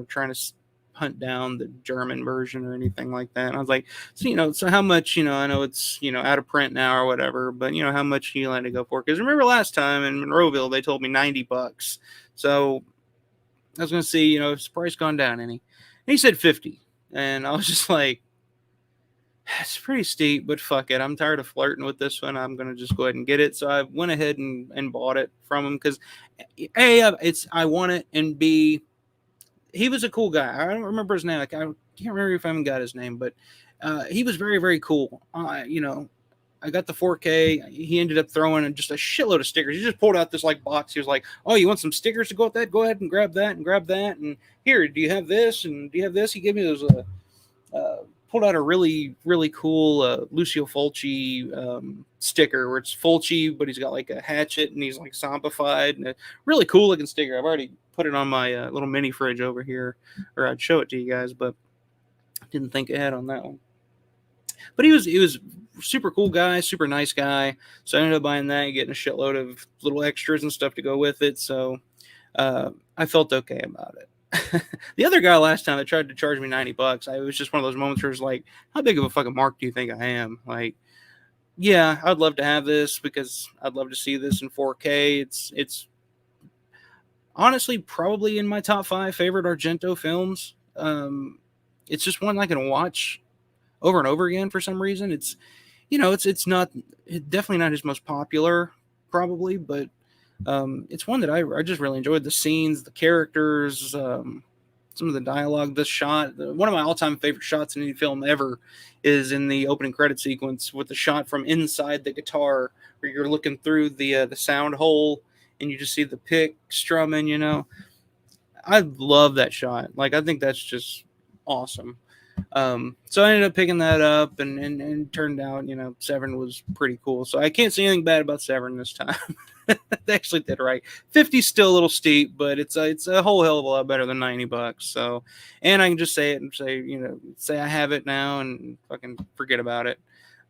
trying to hunt down the German version or anything like that. And I was like, so how much? I know it's out of print now or whatever, but how much you let it go for? Because remember last time in Monroeville they told me $90, so I was gonna see if the price gone down any. And he said 50, and I was just like, it's pretty steep, but fuck it. I'm tired of flirting with this one. I'm gonna just go ahead and get it. So I went ahead and bought it from him because A, I want it, and B, he was a cool guy. I don't remember his name. Like I can't remember if I even got his name, but he was very, very cool. I got the 4K. He ended up throwing just a shitload of stickers. He just pulled out this like box. He was like, "Oh, you want some stickers to go with that? Go ahead and grab that and grab that. And here, do you have this? And do you have this?" He gave me those. Pulled out a really, really cool Lucio Fulci sticker where it's Fulci, but he's got like a hatchet and he's like zombified, and a really cool looking sticker. I've already put it on my little mini fridge over here, or I'd show it to you guys, but didn't think ahead on that one. But he was super cool guy, super nice guy. So I ended up buying that and getting a shitload of little extras and stuff to go with it. So I felt okay about it. The other guy last time that tried to charge me $90, it was just one of those moments where it's like, how big of a fucking mark do you think I am? Like, yeah, I'd love to have this because I'd love to see this in 4K. It's honestly probably in my top 5 favorite Argento films. It's just one I can watch over and over again for some reason. It's definitely not his most popular, probably, but it's one that I just really enjoyed. The scenes, the characters, some of the dialogue, the shot. One of my all-time favorite shots in any film ever is in the opening credit sequence with the shot from inside the guitar, where you're looking through the sound hole and you just see the pick strumming. I love that shot. Like, I think that's just awesome. So I ended up picking that up, and turned out, Severn was pretty cool. So I can't say anything bad about Severn this time. They actually did right. 50's still a little steep, but it's a whole hell of a lot better than $90. So, and I can just say it and say I have it now and fucking forget about it,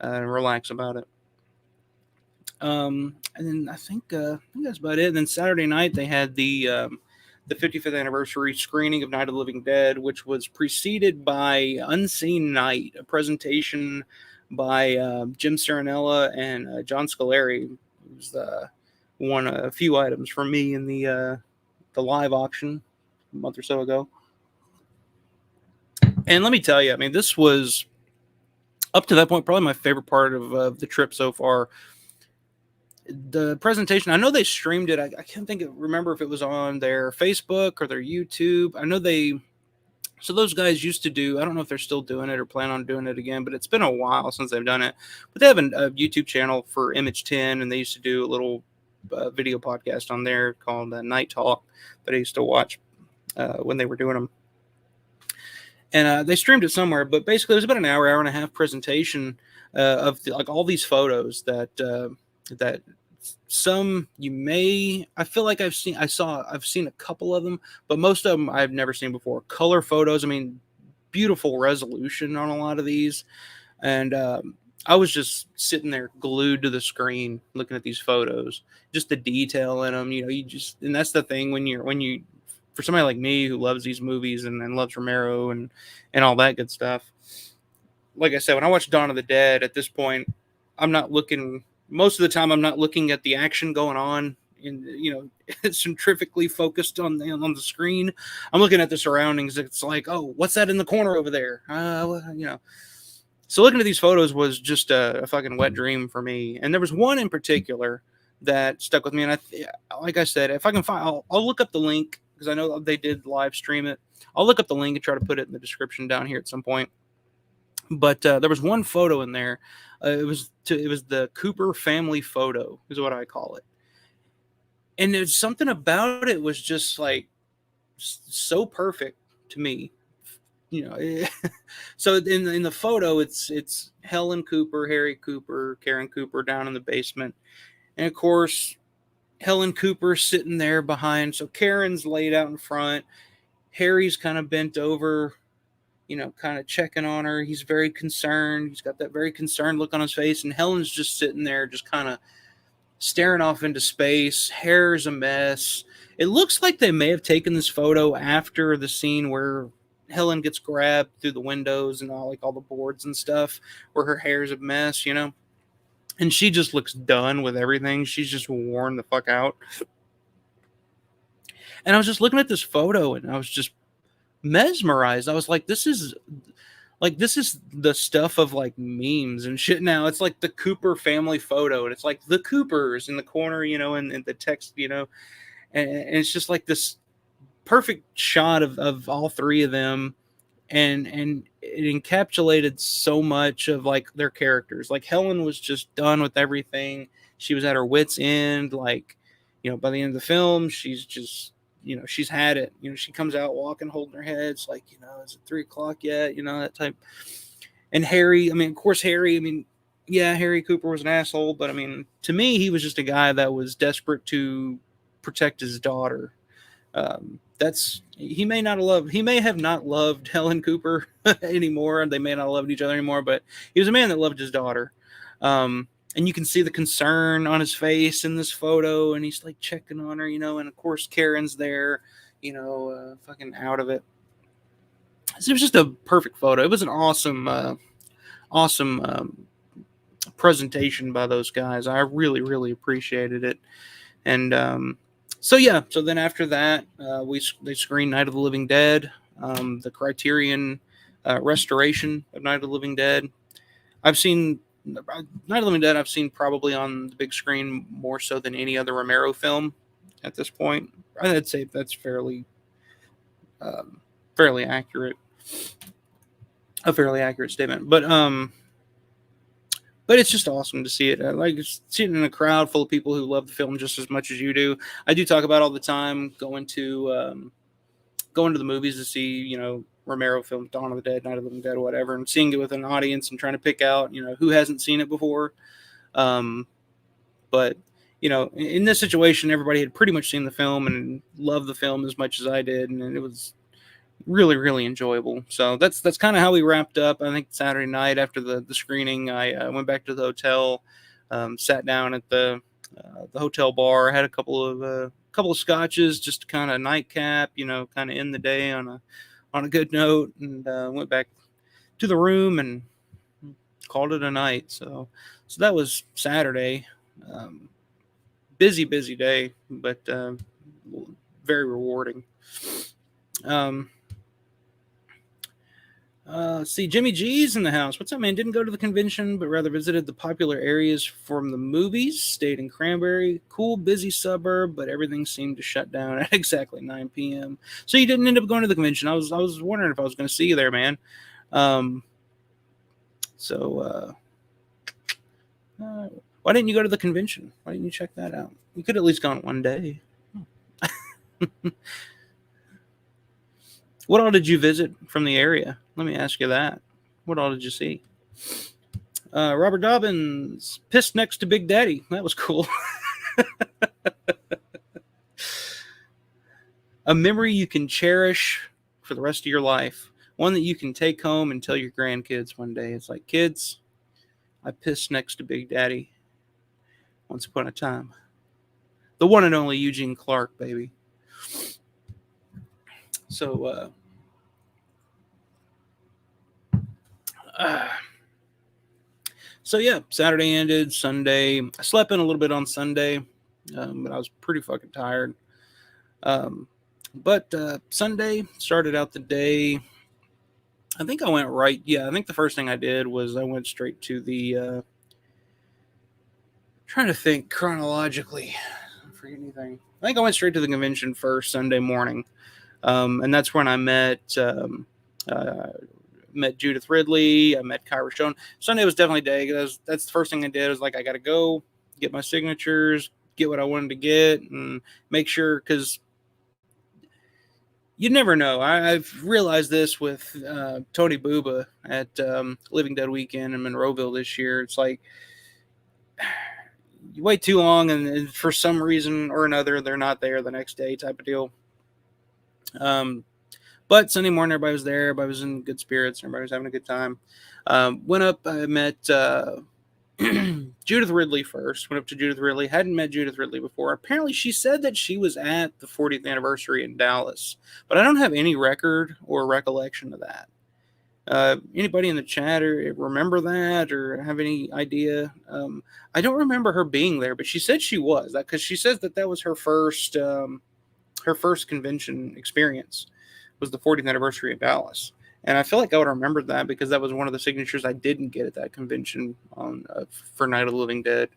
and relax about it. And then I think that's about it. And then Saturday night they had the 55th anniversary screening of Night of the Living Dead, which was preceded by Unseen Night, a presentation by Jim Serenella and John Scoleri, who's won a few items from me in the live auction a month or so ago. And let me tell you, I mean, this was up to that point probably my favorite part of the trip so far. the presentation, I know they streamed it. I can't remember if it was on their Facebook or their YouTube. I know so those guys used to do, I don't know if they're still doing it or plan on doing it again, but it's been a while since they've done it. But they have a YouTube channel for Image 10, and they used to do a little video podcast on there called Night Talk that I used to watch when they were doing them. And they streamed it somewhere, but basically it was about an hour and a half presentation of like all these photos that some you may, I feel like I've seen a couple of them, but most of them I've never seen before. Color photos, I mean, beautiful resolution on a lot of these. And I was just sitting there glued to the screen looking at these photos, just the detail in them. And that's the thing when you for somebody like me who loves these movies and loves Romero and all that good stuff. Like I said, when I watch Dawn of the Dead, at this point, I'm not looking. Most of the time, I'm not looking at the action going on, centrifugally focused on the screen. I'm looking at the surroundings. It's like, oh, what's that in the corner over there? So looking at these photos was just a fucking wet dream for me. And there was one in particular that stuck with me. And like I said, if I can find, I'll look up the link because I know they did live stream it. I'll look up the link and try to put it in the description down here at some point. But there was one photo in there. It was the Cooper family photo, is what I call it. And there's something about it was just like so perfect to me. So in the photo, it's Helen Cooper, Harry Cooper, Karen Cooper down in the basement, and of course Helen Cooper sitting there behind. So Karen's laid out in front. Harry's kind of bent over, kind of checking on her. He's very concerned. He's got that very concerned look on his face, and Helen's just sitting there, just kind of staring off into space. Hair's a mess. It looks like they may have taken this photo after the scene where Helen gets grabbed through the windows and all the boards and stuff, where her hair's a mess, and she just looks done with everything. She's just worn the fuck out. And I was just looking at this photo and I was just mesmerized. I was like, this is the stuff of like memes and shit now. It's like the Cooper family photo, and it's like the Coopers in the corner, and the text, and it's just like this perfect shot of all three of them, and it encapsulated so much of like their characters. Like Helen was just done with everything. She was at her wits' end. Like, by the end of the film, she's just, she's had it. She comes out walking, holding her head. It's like, is it 3:00 yet? That type. And Harry, I mean, of course, Harry, I mean, yeah, Harry Cooper was an asshole, but I mean, to me, he was just a guy that was desperate to protect his daughter. He may have not loved Helen Cooper anymore, and they may not have loved each other anymore, but he was a man that loved his daughter. And you can see the concern on his face in this photo, and he's like checking on her, and of course Karen's there, fucking out of it. So it was just a perfect photo. It was an awesome presentation by those guys. I really, really appreciated it. And so then after that, they screened Night of the Living Dead, the Criterion restoration of Night of the Living Dead. I've seen Night of the Living Dead. I've seen probably on the big screen more so than any other Romero film at this point. I'd say that's fairly accurate. A fairly accurate statement, but it's just awesome to see it. I like sitting in a crowd full of people who love the film just as much as you do. I do talk about all the time going to the movies to see, Romero films, Dawn of the Dead, Night of the Living Dead, whatever, and seeing it with an audience and trying to pick out, who hasn't seen it before. But in this situation, everybody had pretty much seen the film and loved the film as much as I did, and it was really, really enjoyable. So that's kind of how we wrapped up. I think Saturday night after the screening, I went back to the hotel, sat down at the hotel bar, had a couple of scotches, just to kind of nightcap, kind of end the day on a good note, and went back to the room and called it a night. So that was Saturday. Busy day, but very rewarding. See, Jimmy G's in the house. What's up, man? Didn't go to the convention, but rather visited the popular areas from the movies. Stayed in Cranberry. Cool, busy suburb, but everything seemed to shut down at exactly 9 p.m. So you didn't end up going to the convention. I was wondering if I was going to see you there, man. Um, so why didn't you go to the convention? Why didn't you check that out? You could at least gone one day. What all did you visit from the area? Let me ask you that. What all did you see? Robert Dobbins pissed next to Big Daddy. That was cool. A memory you can cherish for the rest of your life. One that you can take home and tell your grandkids one day. It's like, kids, I pissed next to Big Daddy once upon a time. The one and only Eugene Clark, baby. So, yeah, Saturday ended. Sunday, I slept in a little bit on Sunday, but I was pretty fucking tired. But Sunday started out the day. I think I went right. Yeah, I think the first thing I did was I went straight to the. Trying to think chronologically. I don't forget anything. I think I went straight to the convention first Sunday morning, and that's when I met Judith Ridley. I met Kyra Stone. Sunday was definitely day. That's the first thing I did. I was like, I got to go get my signatures, get what I wanted to get, and make sure, because you never know. I've realized this with Tony Booba at Living Dead Weekend in Monroeville this year. It's like, you wait too long, and for some reason or another, they're not there the next day, type of deal. But Sunday morning, everybody was there. Everybody was in good spirits. Everybody was having a good time. Went up. I met Judith Ridley first. Went up to Judith Ridley. Hadn't met Judith Ridley before. Apparently, she said that she was at the 40th anniversary in Dallas, but I don't have any record or recollection of that. Anybody in the chat or remember that or have any idea? I don't remember her being there, but she said she was, because she says that was her first convention experience was the 40th anniversary of Dallas. And I feel like I would have remembered that because that was one of the signatures I didn't get at that convention for Night of the Living Dead.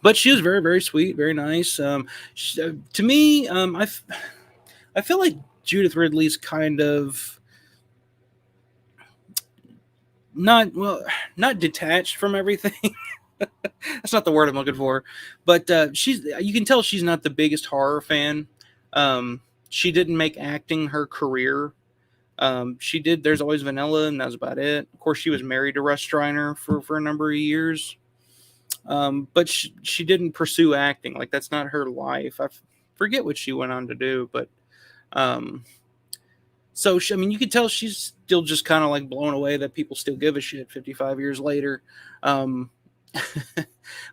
But she was very, very sweet, very nice. To me, I feel like Judith Ridley's kind of not detached from everything. That's not the word I'm looking for, but you can tell she's not the biggest horror fan. She didn't make acting her career. She did There's Always Vanilla, and that was about it. Of course, she was married to Russ Striner for a number of years. But she didn't pursue acting. Like, that's not her life. I forget what she went on to do, but so you could tell she's still just kind of like blown away that people still give a shit 55 years later. But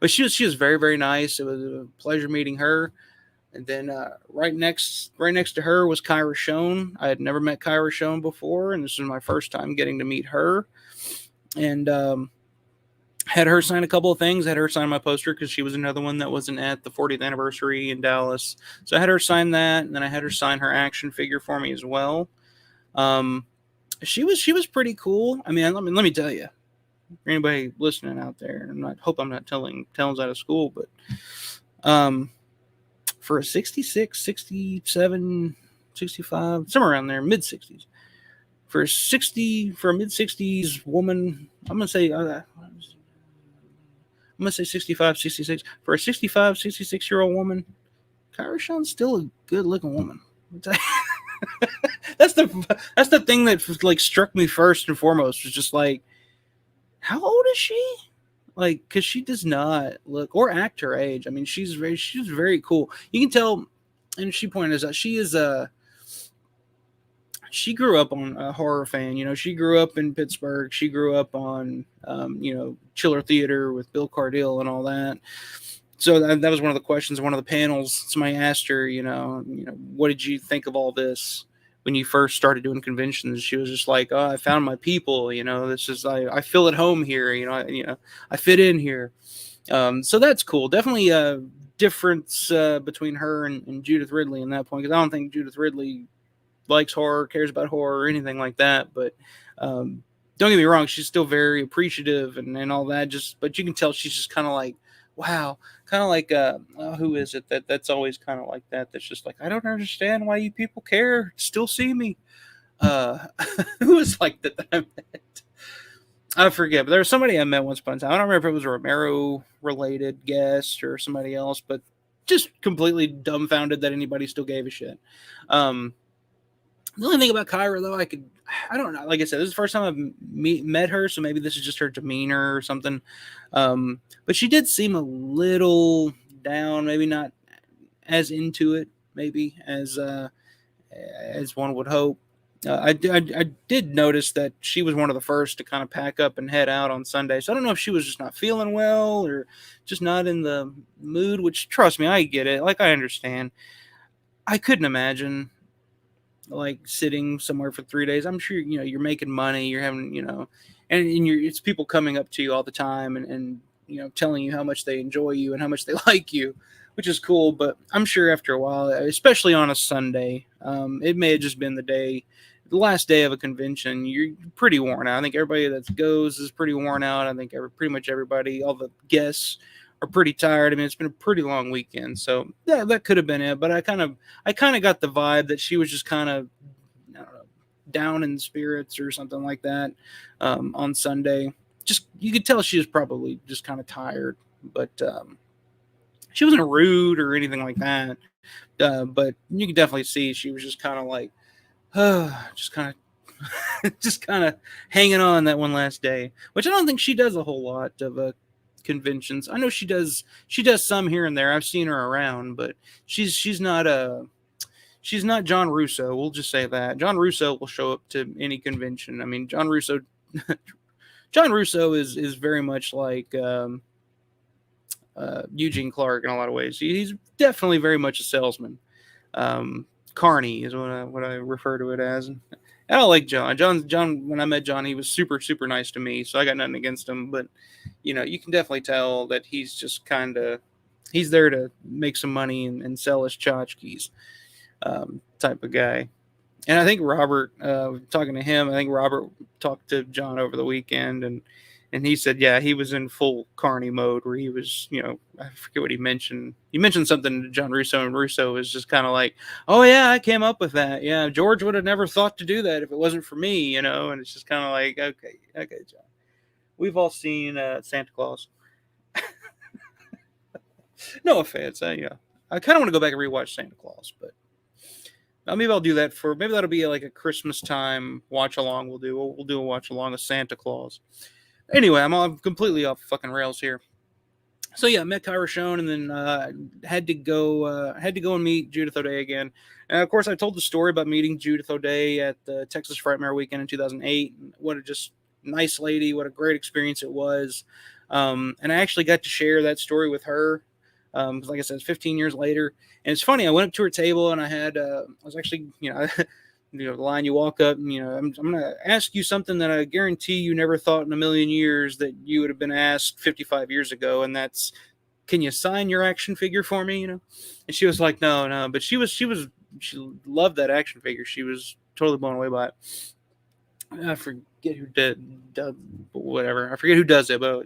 she was very, very nice. It was a pleasure meeting her. And then right next to her was Kyra Stone. I had never met Kyra Stone before, and this was my first time getting to meet her. And had her sign a couple of things. Had her sign my poster because she was another one that wasn't at the 40th anniversary in Dallas. So I had her sign that, and then I had her sign her action figure for me as well. She was pretty cool. I mean, let me tell you, for anybody listening out there, hope I'm not telling tales out of school, but for a 66, 67, 65, somewhere around there, mid 60s, for a mid 60s woman, I'm gonna say 65, 66. For a 65, 66-year-old woman, Kyra Stone's still a good-looking woman. That's the thing that like struck me first and foremost, was just like, how old is she? Like, because she does not look or act her age. I mean, she's very cool. You can tell, and she pointed out, she grew up on a horror fan. You know, she grew up in Pittsburgh. She grew up on, Chiller Theater with Bill Cardille and all that. So that was one of the questions, one of the panels. Somebody asked her, what did you think of all this when you first started doing conventions? She was just like, oh, I found my people. This is, I feel at home here. I fit in here. So that's cool. Definitely a difference between her and Judith Ridley in that point, because I don't think Judith Ridley likes horror, cares about horror, or anything like that. But um, don't get me wrong, she's still very appreciative and all that. Just but you can tell she's just kind of like, wow, kind of like who is it that's always kind of like that? That's just like, I don't understand why you people care. Still see me. Uh, who was like that I met? I forget, but there was somebody I met once upon a time. I don't remember if it was a Romero related guest or somebody else, but just completely dumbfounded that anybody still gave a shit. Um, the only thing about Kyra, though, I don't know. Like I said, this is the first time I've met her, so maybe this is just her demeanor or something. But she did seem a little down, maybe not as into it, maybe as one would hope. I did notice that she was one of the first to kind of pack up and head out on Sunday. So I don't know if she was just not feeling well or just not in the mood, which, trust me, I get it. Like, I understand. I couldn't imagine like sitting somewhere for 3 days. I'm sure, you're making money, you're having, and it's people coming up to you all the time and telling you how much they enjoy you and how much they like you, which is cool. But I'm sure after a while, especially on a Sunday, it may have just been the last day of a convention. You're pretty worn out. I think everybody that goes is pretty worn out. I think pretty much everybody, all the guests, are pretty tired. I mean, it's been a pretty long weekend, so yeah, that could have been it. But I kind of got the vibe that she was just kind of, I don't know, down in spirits or something like that on Sunday. Just, you could tell she was probably just kind of tired, but she wasn't rude or anything like that. But you could definitely see she was just kind of like, just kind of, just kind of hanging on that one last day, which I don't think she does a whole lot of conventions. I know she does. She does some here and there. I've seen her around, but she's not she's not John Russo. We'll just say that John Russo will show up to any convention. I mean, John Russo is very much like Eugene Clark in a lot of ways. He's definitely very much a salesman. Carney is what I refer to it as. And I don't like John. John. When I met John, he was super super nice to me, so I got nothing against him. But you can definitely tell that he's just he's there to make some money and sell his tchotchkes, type of guy. And I think Robert, talking to him, I think Robert talked to John over the weekend, and he said, yeah, he was in full Carney mode where he was, I forget what he mentioned. He mentioned something to John Russo, and Russo was just kind of like, oh, yeah, I came up with that. Yeah, George would have never thought to do that if it wasn't for me, and it's just kind of like, okay, John. We've all seen Santa Claus. No offense. I kind of want to go back and rewatch Santa Claus, but maybe I'll do that maybe that'll be like a Christmas time watch along. We'll do a watch along of Santa Claus. Anyway, I'm completely off fucking rails here. So yeah, met Kyra Schoen, and then had to go and meet Judith O'Dea again. And of course, I told the story about meeting Judith O'Dea at the Texas Frightmare Weekend in 2008. What a just nice lady! What a great experience it was. And I actually got to share that story with her. Because like I said, it's 15 years later, and it's funny. I went up to her table, and I was actually, the line you walk up, and I'm going to ask you something that I guarantee you never thought in a million years that you would have been asked 55 years ago, and that's, can you sign your action figure for me? And she was like, no, but she loved that action figure. She was totally blown away by it. I forget who did whatever. I forget who does it, but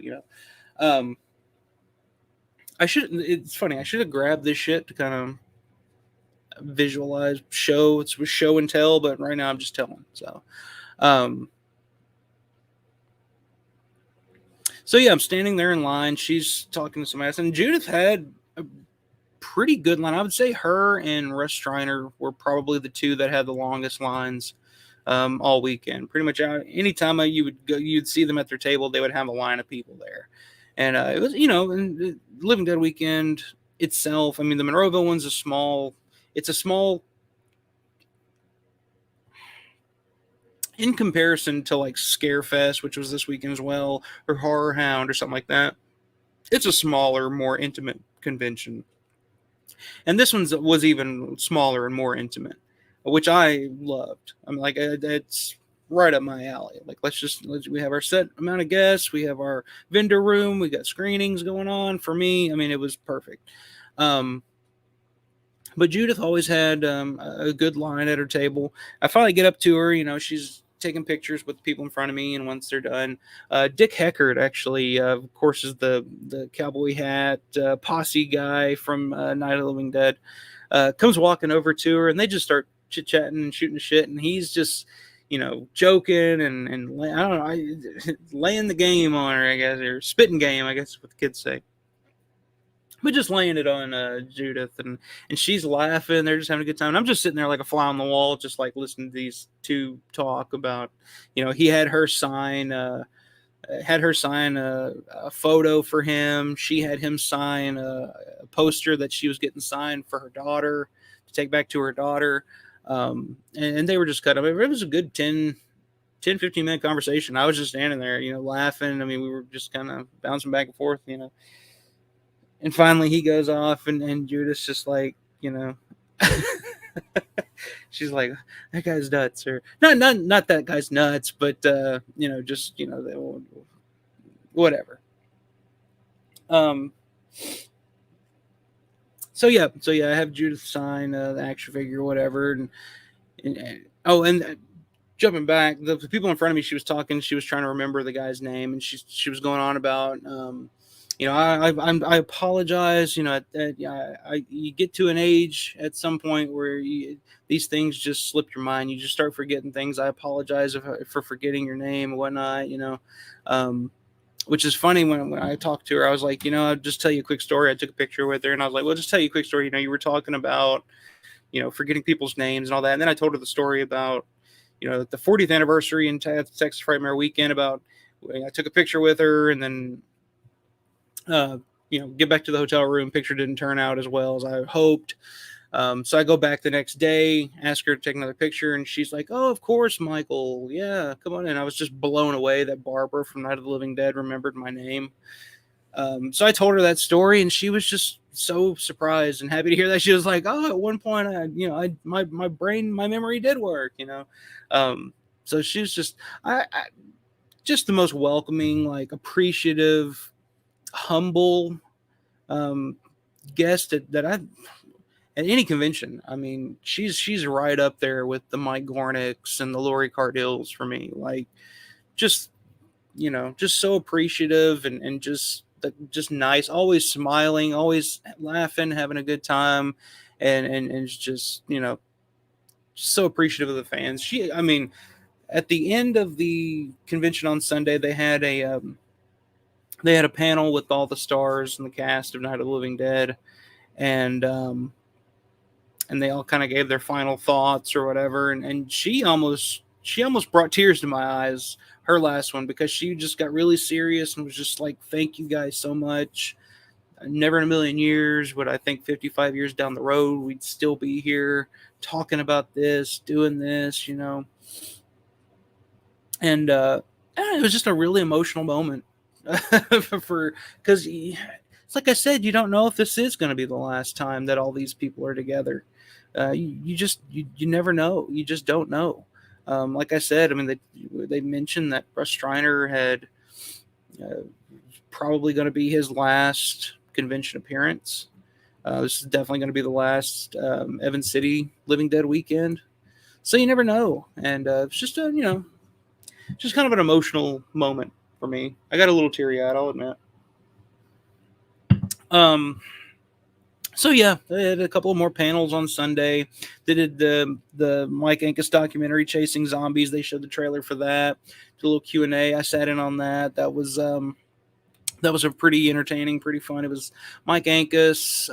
it's funny. I should have grabbed this shit to kind of visualize it's with show and tell, but right now I'm just telling. So yeah, I'm standing there in line. She's talking to somebody else, and Judith had a pretty good line. I would say her and Russ Striner were probably the two that had the longest lines all weekend. Pretty much anytime you'd see them at their table, they would have a line of people there. And it was, Living Dead weekend itself. I mean, the Monroeville one's a small, in comparison to like Scarefest, which was this weekend as well, or Horror Hound or something like that. It's a smaller, more intimate convention. And this one was even smaller and more intimate, which I loved. I mean, like, it's right up my alley. Like, we have our set amount of guests, we have our vendor room, we got screenings going on. For me, I mean, it was perfect. But Judith always had a good line at her table. I finally get up to her. She's taking pictures with the people in front of me, and once they're done, Dick Heckard actually, of course, is the cowboy hat posse guy from Night of the Living Dead. Comes walking over to her, and they just start chit chatting and shooting the shit, and he's just joking and I don't know, laying the game on her, I guess, or spitting game, I guess is what the kids say. But just laying it on Judith, and she's laughing. They're just having a good time. And I'm just sitting there like a fly on the wall, just like listening to these two talk about, he had her sign a photo for him. She had him sign a poster that she was getting signed for her daughter to take back to her daughter. And they were just cut up. It was a good 10-15 minute conversation. I was just standing there, laughing. I mean, we were just kind of bouncing back and forth, And finally he goes off, and Judith's just like, she's like, that guy's nuts, or not that guy's nuts, but just whatever. So yeah, I have Judith sign the action figure or whatever, and jumping back, the people in front of me, she was trying to remember the guy's name, and she was going on about I apologize. You get to an age at some point where these things just slip your mind. You just start forgetting things. I apologize for forgetting your name and whatnot. Which is funny. When I talked to her, I was like, I'll just tell you a quick story. I took a picture with her, and I was like, well, just tell you a quick story. You were talking about forgetting people's names and all that, and then I told her the story about the 40th anniversary in Texas Frightmare Weekend. About I took a picture with her, and then get back to the hotel room. Picture didn't turn out as well as I hoped. So I go back the next day, ask her to take another picture, and she's like, oh, of course, Michael. Yeah, come on in. I was just blown away that Barbara from Night of the Living Dead remembered my name. So I told her that story, and she was just so surprised and happy to hear that. She was like, oh, at one point, my memory did work, So she's just, just the most welcoming, like appreciative, humble guest that I've at any convention. I mean, she's right up there with the Mike Gornicks and the Lori Cardills for me. Like, just just so appreciative and just nice, always smiling, always laughing, having a good time, and just so appreciative of the fans. I mean, at the end of the convention on Sunday, they had a panel with all the stars and the cast of Night of the Living Dead, and they all kind of gave their final thoughts or whatever, and she almost brought tears to my eyes, her last one, because she just got really serious and was just like, thank you guys so much. Never in a million years would I think 55 years down the road we'd still be here talking about this, doing this, and it was just a really emotional moment because it's like I said, you don't know if this is going to be the last time that all these people are together. You never know. You just don't know. Like I said, I mean, they mentioned that Russ Streiner had probably going to be his last convention appearance. This is definitely going to be the last Evan City Living Dead weekend. So you never know. And it's just just kind of an emotional moment for me. I got a little teary-eyed, I'll admit. So yeah, they had a couple of more panels on Sunday. They did the Mike Ankus documentary, Chasing Zombies. They showed the trailer for that. Did a little Q&A. I sat in on that. That was a pretty entertaining, pretty fun. It was Mike Ankus,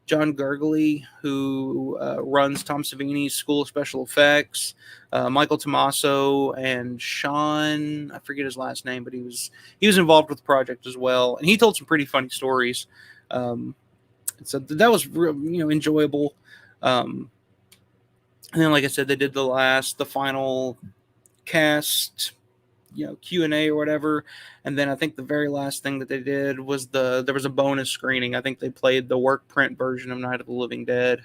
John Gurgley, who runs Tom Savini's School of Special Effects, Michael Tommaso, and Sean, I forget his last name, but he was involved with the project as well, and he told some pretty funny stories. So that was enjoyable. And then, like I said, they did the final cast, Q&A or whatever. And then I think the very last thing that they did was there was a bonus screening. I think they played the work print version of Night of the Living Dead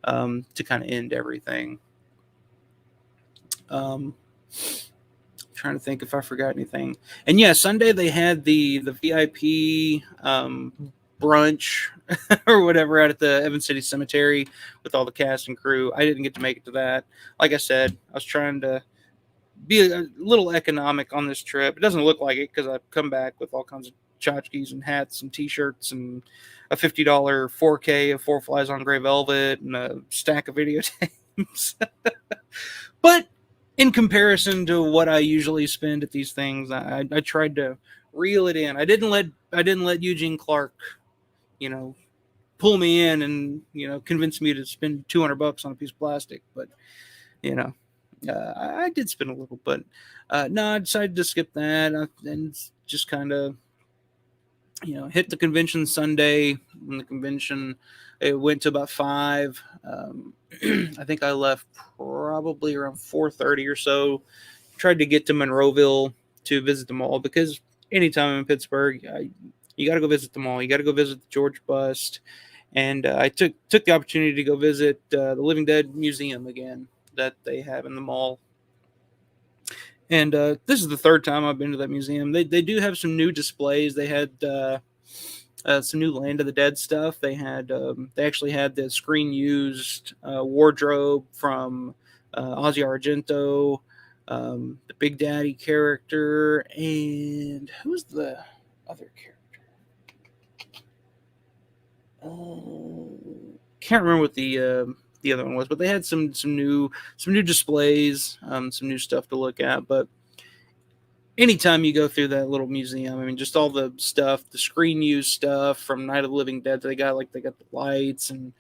to kind of end everything. Trying to think if I forgot anything. And yeah, Sunday they had the VIP brunch or whatever out at the Evans City Cemetery with all the cast and crew. I didn't get to make it to that. Like I said, I was trying to be a little economic on this trip. It doesn't look like it because I've come back with all kinds of tchotchkes and hats and T-shirts and a $50 4K of Four Flies on Gray Velvet and a stack of videotapes. But in comparison to what I usually spend at these things, I tried to reel it in. I didn't let Eugene Clark, you know, pull me in and convince me to spend $200 on a piece of plastic. But you know, I did spend a little, but no, I decided to skip that and just kind of hit the convention Sunday. When the convention, it went to about 5. I think I left probably around 4:30 or so. Tried to get to Monroeville to visit the mall because anytime I'm in Pittsburgh, you got to go visit the mall. You got to go visit the George Bust, and I took the opportunity to go visit the Living Dead Museum again that they have in the mall. And this is the third time I've been to that museum. They do have some new displays. They had some new Land of the Dead stuff. They actually had the screen used wardrobe from Ozzy Argento, the Big Daddy character, and who's the other character? Can't remember what the other one was, but they had some new displays, some new stuff to look at. But anytime you go through that little museum, I mean, just all the stuff, the screen used stuff from Night of the Living Dead, they got the lights, and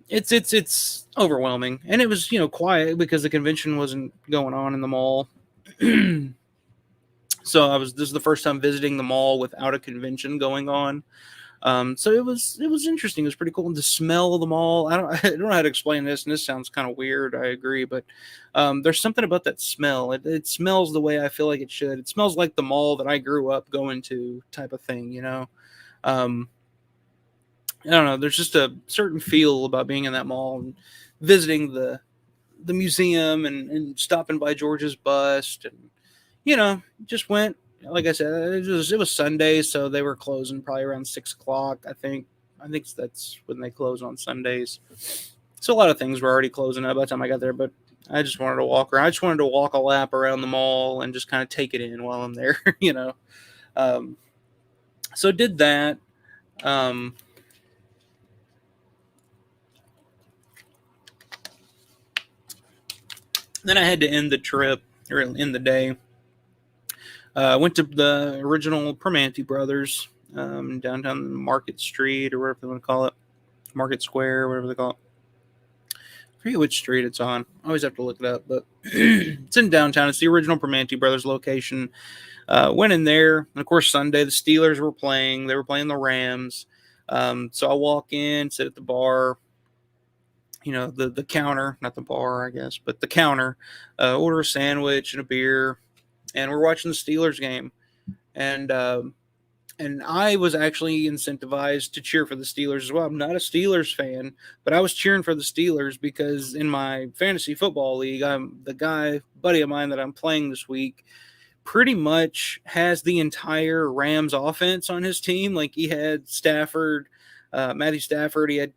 it's overwhelming. And it was quiet because the convention wasn't going on in the mall. So this is the first time visiting the mall without a convention going on. So it was interesting. It was pretty cool. And the smell of the mall, I don't know how to explain this, and this sounds kind of weird, I agree, but there's something about that smell. It smells the way I feel like it should. It smells like the mall that I grew up going to, type of thing, I don't know. There's just a certain feel about being in that mall and visiting the museum and stopping by George's bust, and just went. Like I said, it was Sunday, so they were closing probably around 6:00. I think that's when they close on Sundays. So a lot of things were already closing up by the time I got there, but I just wanted to walk around. I just wanted to walk a lap around the mall and just kind of take it in while I'm there, So did that. Then I had to end the trip, or end the day. Went to the original Primanti Brothers, downtown Market Street, or whatever they want to call it. Market Square, whatever they call it. I forget which street it's on. I always have to look it up, but it's in downtown. It's the original Primanti Brothers location. Went in there, and of course Sunday the Steelers were playing. They were playing the Rams. So I walk in, sit at the bar, the counter, not the bar, I guess, but the counter, order a sandwich and a beer, and we're watching the Steelers game. And I was actually incentivized to cheer for the Steelers as well. I'm not a Steelers fan, but I was cheering for the Steelers because in my fantasy football league, buddy of mine that I'm playing this week, pretty much has the entire Rams offense on his team. Like he had Stafford, Matthew Stafford. He had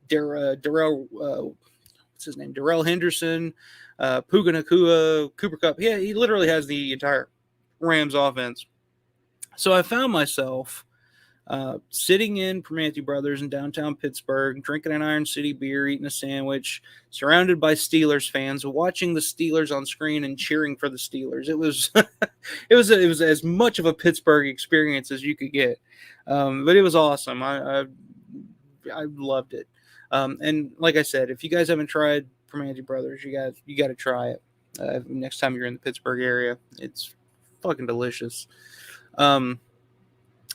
Darrell, what's his name? Darrell Henderson, Puka Nacua, Cooper Kupp. Yeah, he literally has the entire Rams offense. So I found myself sitting in Primanti Brothers in downtown Pittsburgh, drinking an Iron City beer, eating a sandwich, surrounded by Steelers fans, watching the Steelers on screen and cheering for the Steelers. It was it was as much of a Pittsburgh experience as you could get, but it was awesome. I loved it. And like I said, if you guys haven't tried Primanti Brothers, you got to try it next time you're in the Pittsburgh area. It's fucking delicious.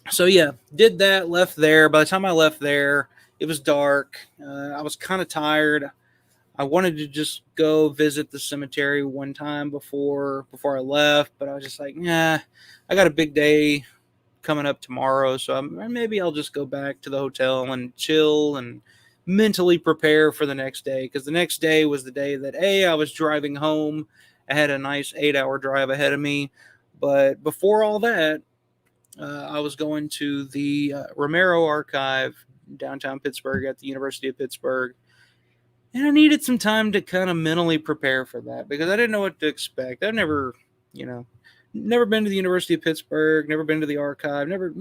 So yeah, did that, left there. By the time I left there, it was dark. I was kind of tired. I wanted to just go visit the cemetery one time before I left, but I was just like, nah, I got a big day coming up tomorrow, so maybe I'll just go back to the hotel and chill and mentally prepare for the next day, because the next day was the day that I was driving home. I had a nice 8-hour drive ahead of me, but before all that, I was going to the Romero archive downtown Pittsburgh at the University of Pittsburgh. And I needed some time to kind of mentally prepare for that because I didn't know what to expect. I've never, you know, never been to the University of Pittsburgh, never been to the archive, never,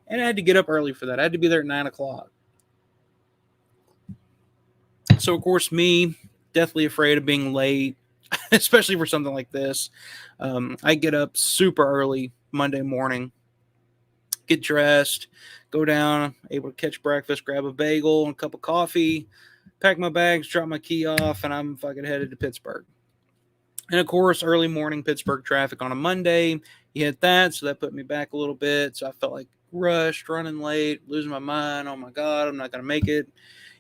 and I had to get up early for that. I had to be there at 9 o'clock. So, of course, me, deathly afraid of being late, especially for something like this. I get up super early Monday morning, get dressed, go down, able to catch breakfast, grab a bagel and a cup of coffee, pack my bags, drop my key off, and I'm fucking headed to Pittsburgh. And of course, early morning Pittsburgh traffic on a Monday, you hit that, so that put me back a little bit. So I felt like rushed, running late, losing my mind. Oh my God, I'm not going to make it.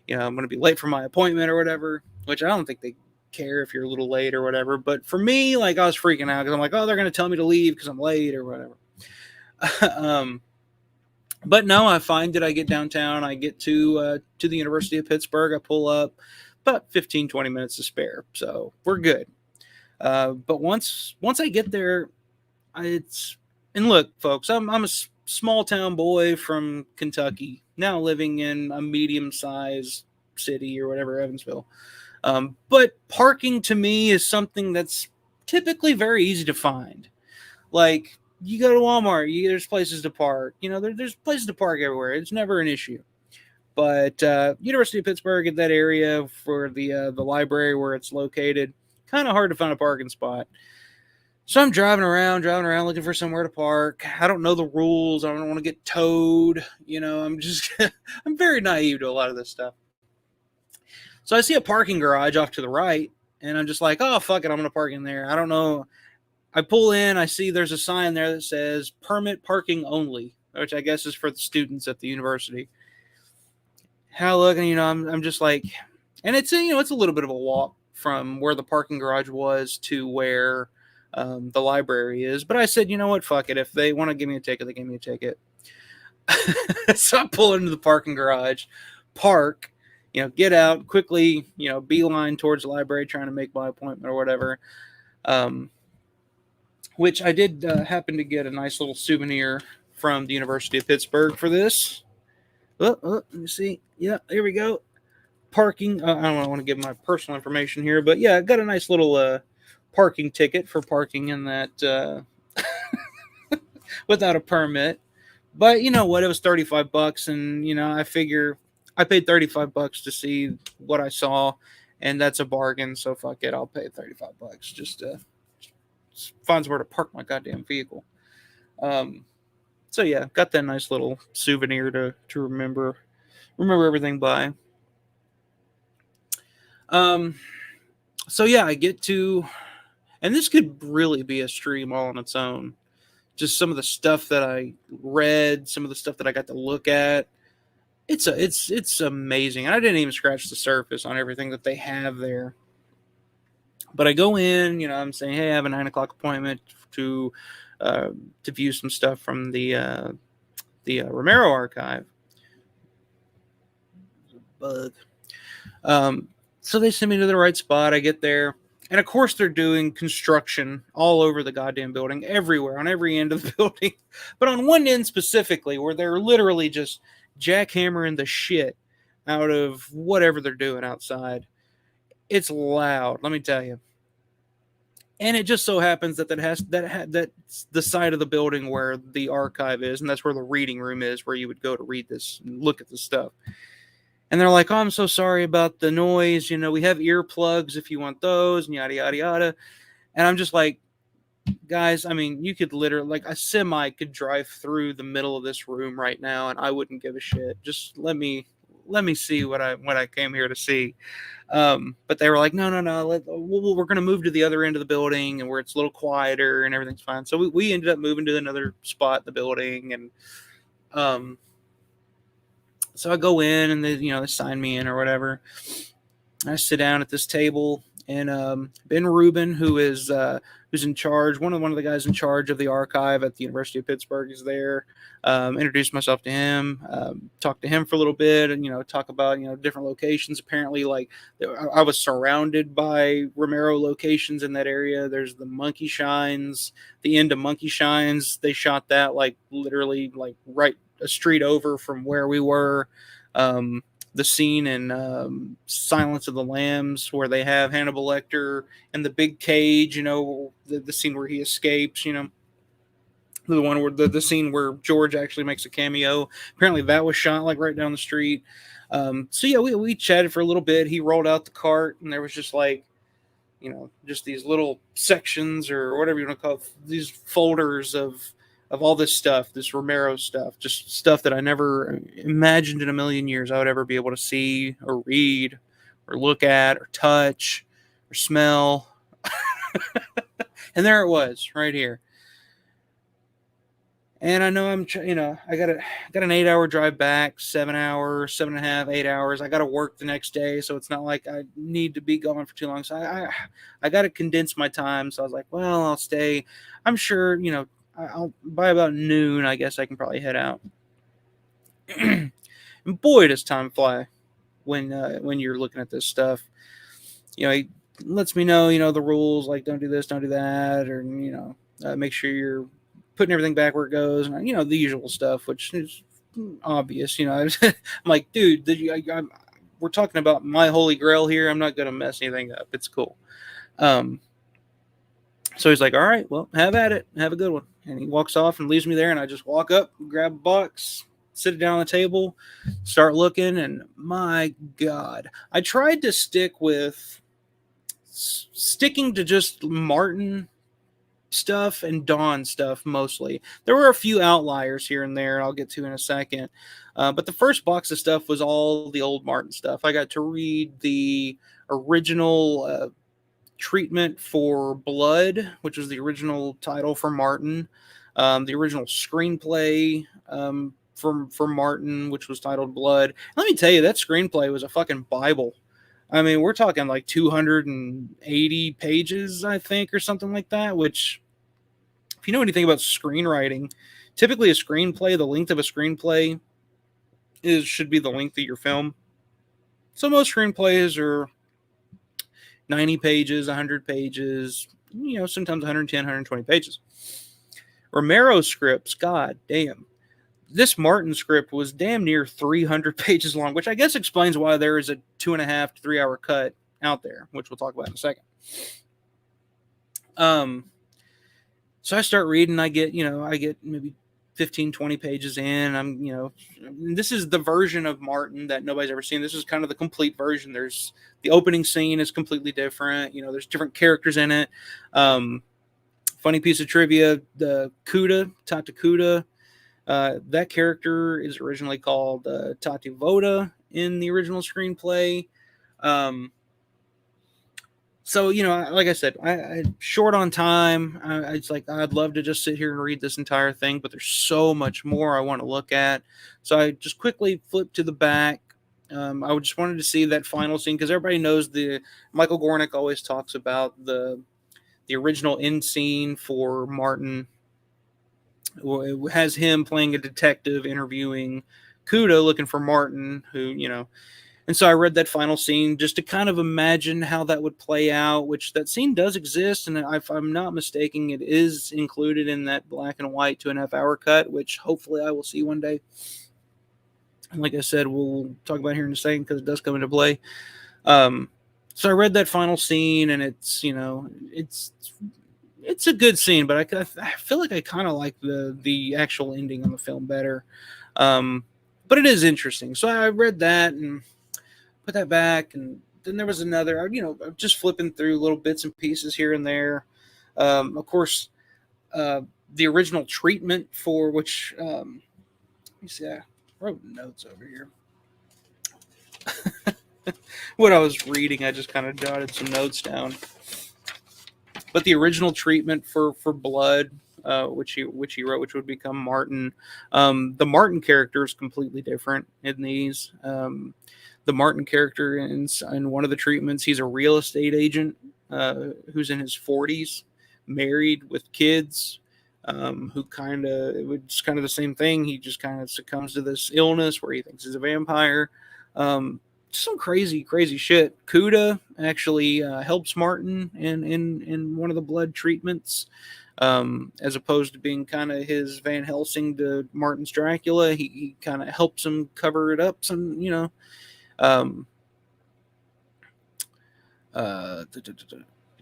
I'm going to be late for my appointment or whatever, which I don't think they care if you're a little late or whatever. But for me, like, I was freaking out because I'm like, oh, they're going to tell me to leave because I'm late or whatever. But no, I find that I get downtown, I get to the University of Pittsburgh, I pull up, about 15, 20 minutes to spare. So we're good. But once I get there, and look, folks, I'm a small town boy from Kentucky, now living in a medium sized city or whatever, Evansville. But parking to me is something that's typically very easy to find. Like, you go to Walmart, there's places to park. There's places to park everywhere. It's never an issue. But University of Pittsburgh, in that area for the library where it's located, kind of hard to find a parking spot. So I'm driving around looking for somewhere to park. I don't know the rules. I don't want to get towed. I'm very naive to a lot of this stuff. So I see a parking garage off to the right, and I'm just like, oh, fuck it, I'm going to park in there. I don't know. I pull in, I see there's a sign there that says permit parking only, which I guess is for the students at the university. How look, and I'm just like, and it's it's a little bit of a walk from where the parking garage was to where the library is. But I said, you know what, fuck it. If they want to give me a ticket, they give me a ticket. So I pull into the parking garage, park, get out quickly, beeline towards the library, trying to make my appointment or whatever. Which I did happen to get a nice little souvenir from the University of Pittsburgh for this. Let me see. Yeah, here we go. Parking. I don't want to give my personal information here, but yeah, I got a nice little parking ticket for parking in that without a permit. But you know what? It was $35, and I figure I paid $35 to see what I saw, and that's a bargain. So fuck it, I'll pay $35 just to find somewhere to park my goddamn vehicle. So yeah, got that nice little souvenir to remember everything by. So yeah, I get to, and this could really be a stream all on its own. Just some of the stuff that I read, some of the stuff that I got to look at. It's amazing. I didn't even scratch the surface on everything that they have there. But I go in, I'm saying, hey, I have a 9 o'clock appointment to view some stuff from the Romero archive. Bug. So they send me to the right spot. I get there. And of course, they're doing construction all over the goddamn building, everywhere, on every end of the building. But on one end specifically, where they're literally just jackhammering the shit out of whatever they're doing outside. It's loud, let me tell you. And it just so happens that that's the side of the building where the archive is, and that's where the reading room is, where you would go to read this and look at the stuff. And they're like, oh, I'm so sorry about the noise. We have earplugs if you want those, and yada, yada, yada. And I'm just like, guys, I mean, you could literally, like, a semi could drive through the middle of this room right now, and I wouldn't give a shit. Just let me see what I came here to see. But they were like, no, we're going to move to the other end of the building, and where it's a little quieter and everything's fine. So we ended up moving to another spot in the building, and so I go in, and they sign me in or whatever. I sit down at this table, and Ben Rubin, who's in charge, one of the guys in charge of the archive at the University of Pittsburgh, is there. Introduced myself to him, talked to him for a little bit, and talk about different locations. Apparently, like I was surrounded by Romero locations in that area. There's the Monkey Shines, the end of Monkey Shines. They shot that like literally like right a street over from where we were. The scene in Silence of the Lambs where they have Hannibal Lecter in the big cage, the scene where he escapes, the one where the scene where George actually makes a cameo. Apparently that was shot like right down the street. So yeah, we chatted for a little bit. He rolled out the cart and there was just like, just these little sections or whatever you want to call it, these folders of all this stuff, this Romero stuff, just stuff that I never imagined in a million years I would ever be able to see or read or look at or touch or smell. And there it was right here. And I know I got an 8-hour drive back, 7 hours, 7.5, 8 hours. I got to work the next day, so it's not like I need to be gone for too long. So I got to condense my time. So I was like, well, I'll stay. I'm sure, I'll by about noon. I guess I can probably head out. And boy, does time fly when you're looking at this stuff. He lets me know, the rules, like don't do this, don't do that, or make sure you're putting everything back where it goes, and the usual stuff, which is obvious. I'm like, dude, we're talking about my holy grail here. I'm not gonna mess anything up. It's cool. So he's like, all right, well, have at it. Have a good one. And he walks off and leaves me there, and I just walk up, grab a box, sit it down on the table, start looking, and my God, I tried to sticking to just Martin stuff and Dawn stuff mostly. There were a few outliers here and there I'll get to in a second. But the first box of stuff was all the old Martin stuff. I got to read the original treatment for Blood, which was the original title for Martin. The original screenplay for Martin, which was titled Blood. Let me tell you, that screenplay was a fucking Bible. I mean, we're talking like 280 pages, I think, or something like that, which, if you know anything about screenwriting, typically a screenplay, the length of a screenplay should be the length of your film. So most screenplays are 90 pages, 100 pages, sometimes 110, 120 pages. Romero scripts, god damn. This Martin script was damn near 300 pages long, which I guess explains why there is a 2.5 to 3 hour cut out there, which we'll talk about in a second. So I start reading, I get maybe 15, 20 pages in. This is the version of Martin that nobody's ever seen. This is kind of the complete version. There's the opening scene is completely different. There's different characters in it. Funny piece of trivia, the Tata Kuda, that character is originally called Tati Voda in the original screenplay. So, like I said, I'm short on time. It's like I'd love to just sit here and read this entire thing, but there's so much more I want to look at. So I just quickly flipped to the back. I just wanted to see that final scene because everybody knows Michael Gornick always talks about the original end scene for Martin. It has him playing a detective interviewing Kuda looking for Martin, who, and so I read that final scene just to kind of imagine how that would play out, which that scene does exist. And if I'm not mistaken, it is included in that black and white 2.5 hour cut, which hopefully I will see one day. And like I said, we'll talk about it here in a second because it does come into play. So I read that final scene and it's a good scene, but I feel like I kind of like the actual ending on the film better. But it is interesting. So I read that and put that back, and then there was another, just flipping through little bits and pieces here and there. Of course, the original treatment for which, let me see, I wrote notes over here. What I was reading, I just kind of jotted some notes down. But the original treatment for Blood, which he wrote, which would become Martin, the Martin character is completely different in these. the Martin character in one of the treatments, he's a real estate agent who's in his 40s, married with kids, who kind of it's kind of the same thing. He just kind of succumbs to this illness where he thinks he's a vampire. Um, some crazy, crazy shit. Cuda actually helps Martin in one of the blood treatments. As opposed to being kind of his Van Helsing to Martin's Dracula, he kind of helps him cover it up. Some, um, oh,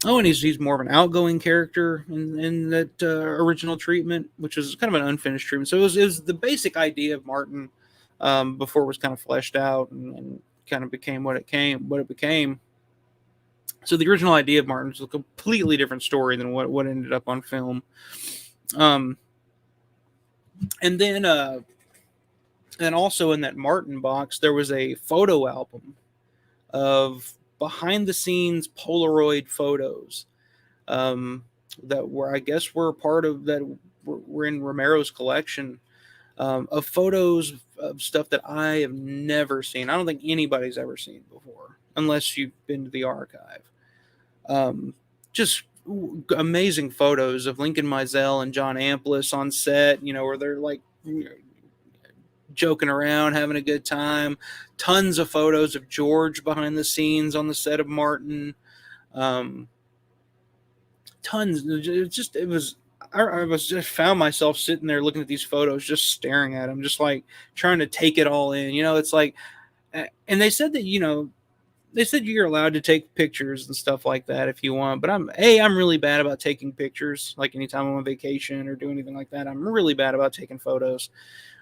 and he's more of an outgoing character in that original treatment, which was kind of an unfinished treatment. So it was the basic idea of Martin before it was kind of fleshed out and kind of became what it became. So the original idea of Martin was a completely different story than what ended up on film. And then and also in that Martin box, there was a photo album of behind the scenes Polaroid photos that were, I guess, were part of that were in Romero's collection of photos of stuff that I have never seen. I don't think anybody's ever seen before, unless you've been to the archive. Just amazing photos of Lincoln Mizell and John Amplis on set, where they're like joking around, having a good time. Tons of photos of George behind the scenes on the set of Martin. Tons. I was just found myself sitting there looking at these photos, just staring at them, just like trying to take it all in. It's like, and they said that, they said you're allowed to take pictures and stuff like that if you want, but I'm really bad about taking pictures. Like anytime I'm on vacation or do anything like that, I'm really bad about taking photos.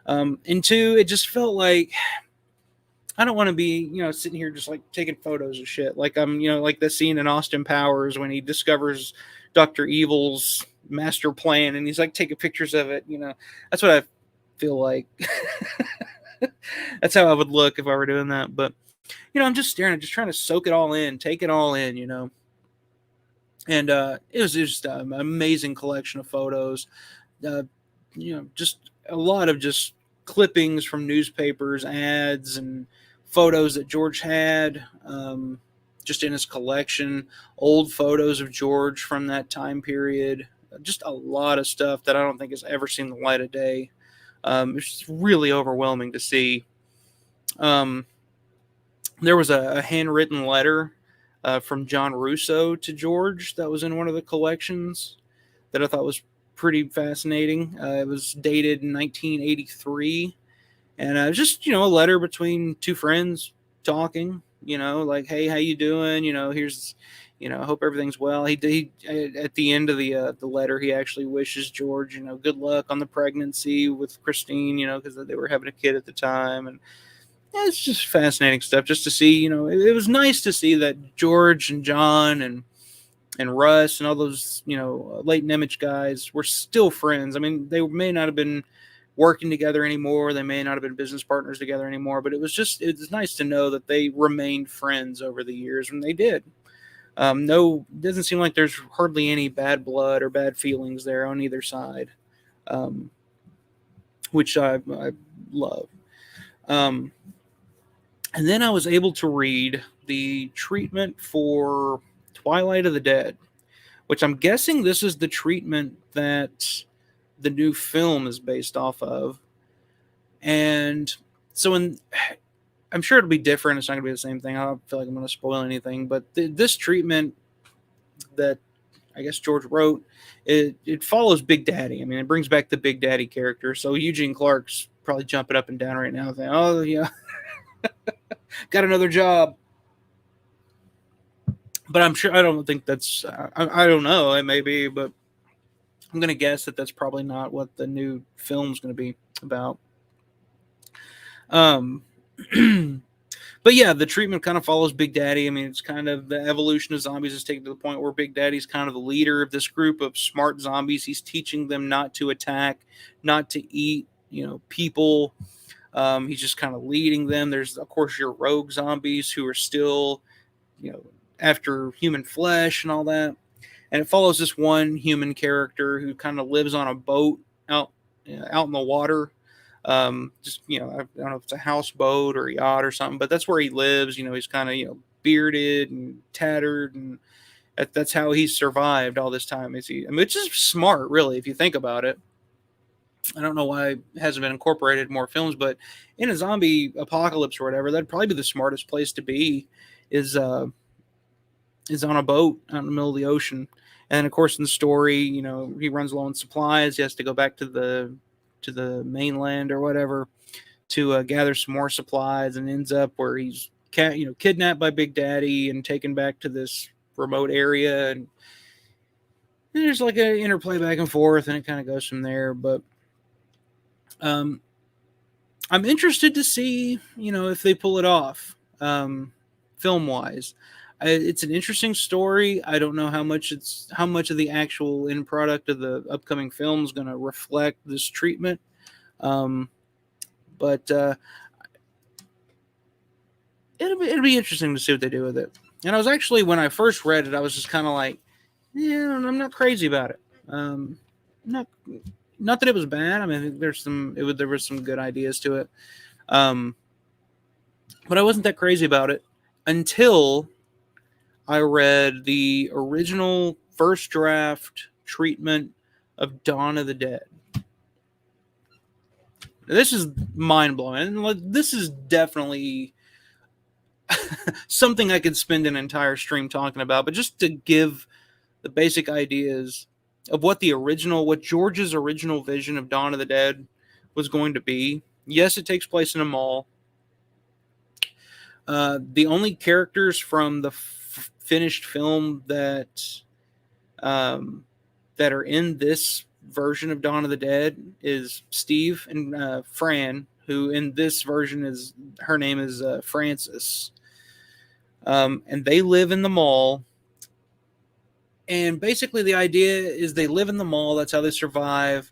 And two, it just felt like I don't want to be, sitting here just like taking photos of shit. Like I'm, like the scene in Austin Powers when he discovers Dr. Evil's master plan and he's like taking pictures of it. That's what I feel like. That's how I would look if I were doing that. But I'm just staring at, just trying to soak it all in, take it all in, And it was just an amazing collection of photos. Just a lot of just clippings from newspapers, ads, and photos that George had just in his collection. Old photos of George from that time period. Just a lot of stuff that I don't think has ever seen the light of day. It's really overwhelming to see. There was a handwritten letter from John Russo to George that was in one of the collections that I thought was pretty fascinating. It was dated in 1983, and it was just a letter between two friends talking. Like, hey, how you doing? Here's, I hope everything's well. He at the end of the letter, he actually wishes George, good luck on the pregnancy with Christine, because they were having a kid at the time, and it's just fascinating stuff just to see. It was nice to see that George and John and Russ and all those, Leighton Image guys were still friends. I mean, they may not have been working together anymore. They may not have been business partners together anymore, but it's nice to know that they remained friends over the years when they did. No, it doesn't seem like there's hardly any bad blood or bad feelings there on either side, which I love. And then I was able to read the treatment for Twilight of the Dead, which I'm guessing this is the treatment that the new film is based off of. And so I'm sure it'll be different. It's not going to be the same thing. I don't feel like I'm going to spoil anything. But this treatment that I guess George wrote, it follows Big Daddy. I mean, it brings back the Big Daddy character. So Eugene Clark's probably jumping up and down right now saying, oh, yeah. Got another job. But I'm sure, I don't think that's, I don't know, it may be, but I'm going to guess that that's probably not what the new film's going to be about. But yeah, the treatment kind of follows Big Daddy. I mean, it's kind of the evolution of zombies is taken to the point where Big Daddy's kind of the leader of this group of smart zombies. He's teaching them not to attack, not to eat, people. He's just kind of leading them. There's, of course, your rogue zombies who are still, after human flesh and all that. And it follows this one human character who kind of lives on a boat out in the water. Just I don't know if it's a houseboat or a yacht or something, but that's where he lives. He's kind of bearded and tattered, and that's how he's survived all this time. Is he? I mean, it's just smart, really, if you think about it. I don't know why it hasn't been incorporated in more films, but in a zombie apocalypse or whatever, that'd probably be the smartest place to be. Is is on a boat out in the middle of the ocean. And of course, in the story, he runs low on supplies. He has to go back to the mainland or whatever to gather some more supplies, and ends up where he's kidnapped by Big Daddy and taken back to this remote area. And there's like an interplay back and forth, and it kind of goes from there. But I'm interested to see, if they pull it off, film wise. It's an interesting story. I don't know how much of the actual end product of the upcoming film is going to reflect this treatment. But it'll be interesting to see what they do with it. And I was actually, when I first read it, I was just kind of like, yeah, I'm not crazy about it. Not that it was bad. I mean, I think there was some good ideas to it. But I wasn't that crazy about it until I read the original first draft treatment of Dawn of the Dead. This is mind-blowing. This is definitely something I could spend an entire stream talking about, but just to give the basic ideas of what George's original vision of Dawn of the Dead was going to be. Yes, it takes place in a mall. The only characters from the finished film that are in this version of Dawn of the Dead is Steve and Fran, who in this version her name is Frances. And they live in the mall. And basically the idea is they live in the mall. That's how they survive.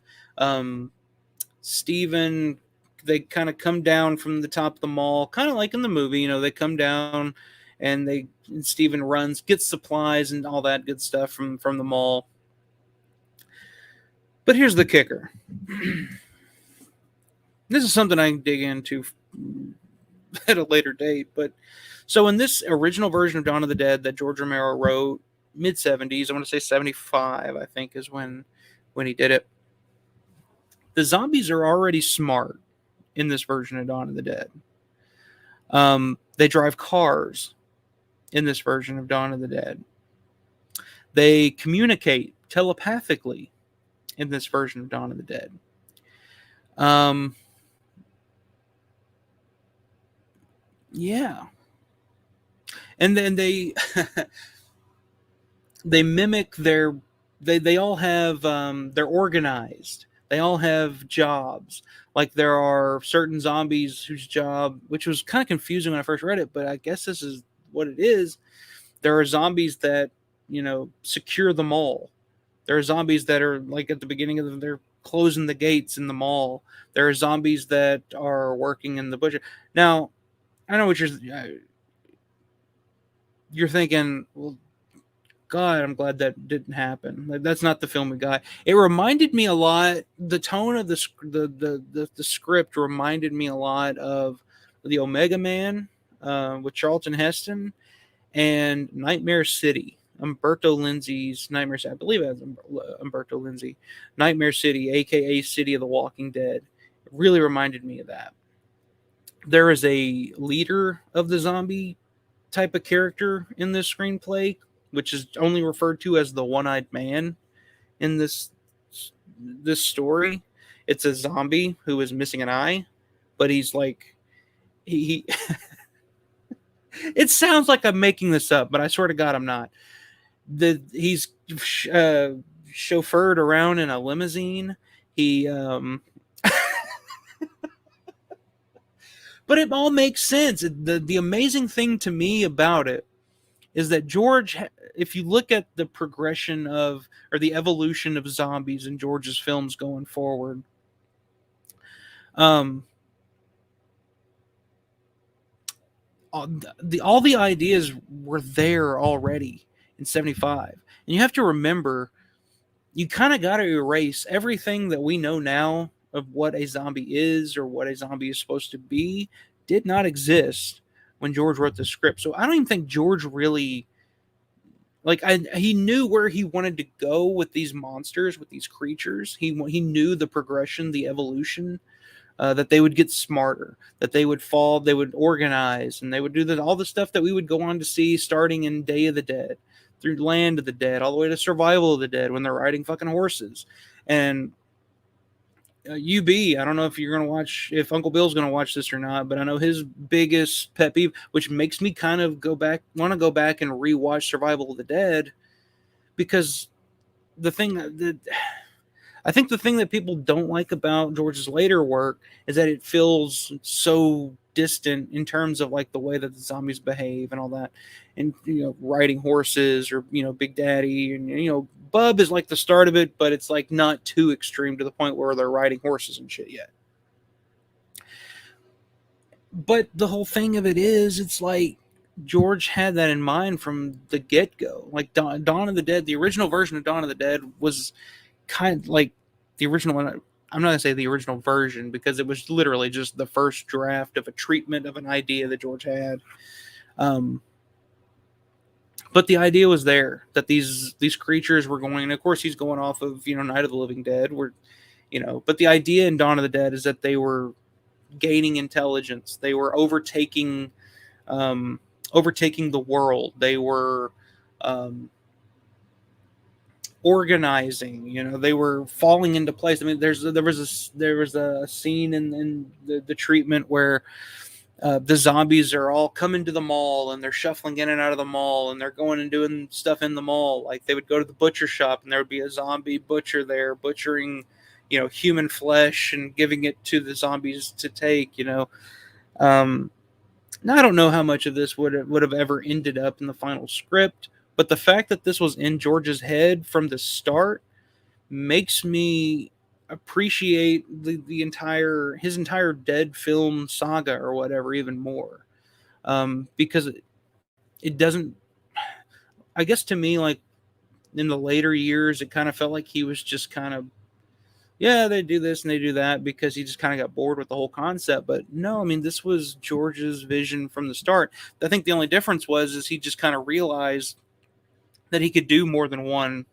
Steven, they kind of come down from the top of the mall, kind of like in the movie. They come down and Steven gets supplies and all that good stuff from the mall. But here's the kicker. This is something I can dig into at a later date. But so in this original version of Dawn of the Dead that George Romero wrote, mid-70s, I want to say 75, I think, is when he did it. The zombies are already smart in this version of Dawn of the Dead. They drive cars in this version of Dawn of the Dead. They communicate telepathically in this version of Dawn of the Dead. Yeah. And then they they mimic they all have they're organized. They all have jobs. Like there are certain zombies whose job, which was kind of confusing when I first read it, but I guess this is what it is. There are zombies that, secure the mall. There are zombies that are like at the beginning of they're closing the gates in the mall. There are zombies that are working in the butcher. Now, I know what you're thinking, well, God, I'm glad that didn't happen. That's not the film we got. It reminded me a lot. The tone of the script reminded me a lot of the Omega Man with Charlton Heston and Nightmare City. Umberto Lindsay's Nightmare City. I believe it was Umberto Lindsay. Nightmare City, aka City of the Walking Dead. It really reminded me of that. There is a leader of the zombie type of character in this screenplay, which is only referred to as the One-Eyed Man in this story. It's a zombie who is missing an eye, but he's like he it sounds like I'm making this up, but I swear to God I'm not. He's chauffeured around in a limousine. He but it all makes sense. The amazing thing to me about it is that George, if you look at the progression or the evolution of zombies in George's films going forward, all the ideas were there already in 75. And you have to remember, you kind of got to erase everything that we know now of what a zombie is or what a zombie is supposed to be did not exist when George wrote the script. So I don't even think George really he knew where he wanted to go with these monsters, with these creatures. He knew the progression, the evolution, that they would get smarter, that they would fall, they would organize, and they would do all the stuff that we would go on to see starting in Day of the Dead, through Land of the Dead, all the way to Survival of the Dead when they're riding fucking horses. And UB, I don't know if you're gonna watch, if Uncle Bill's gonna watch this or not, but I know his biggest pet peeve, which makes me kind of want to go back and rewatch Survival of the Dead, because the thing that I think the thing that people don't like about George's later work is that it feels so distant in terms of like the way that the zombies behave and all that, and riding horses, or Big Daddy, and Bub is like the start of it, but it's like not too extreme to the point where they're riding horses and shit yet. But the whole thing of it is, it's like George had that in mind from the get go. Like Dawn of the Dead, the original version of Dawn of the Dead was kind of like the original one. I'm not going to say the original version, because it was literally just the first draft of a treatment of an idea that George had. But the idea was there that these creatures were going, and of course he's going off of Night of the Living Dead, where but the idea in Dawn of the Dead is that they were gaining intelligence, they were overtaking the world, they were organizing, they were falling into place. I mean, there was a scene in the treatment where the zombies are all coming to the mall, and they're shuffling in and out of the mall, and they're going and doing stuff in the mall. Like they would go to the butcher shop, and there would be a zombie butcher there butchering human flesh and giving it to the zombies to take. Now I don't know how much of this would have ever ended up in the final script, but the fact that this was in George's head from the start makes me appreciate his entire Dead film saga or whatever even more, because it doesn't. I guess to me, like in the later years, it kind of felt like he was just kind of, yeah, they do this and they do that, because he just kind of got bored with the whole concept. But no, I mean, this was George's vision from the start. I think the only difference is he just kind of realized that he could do more than one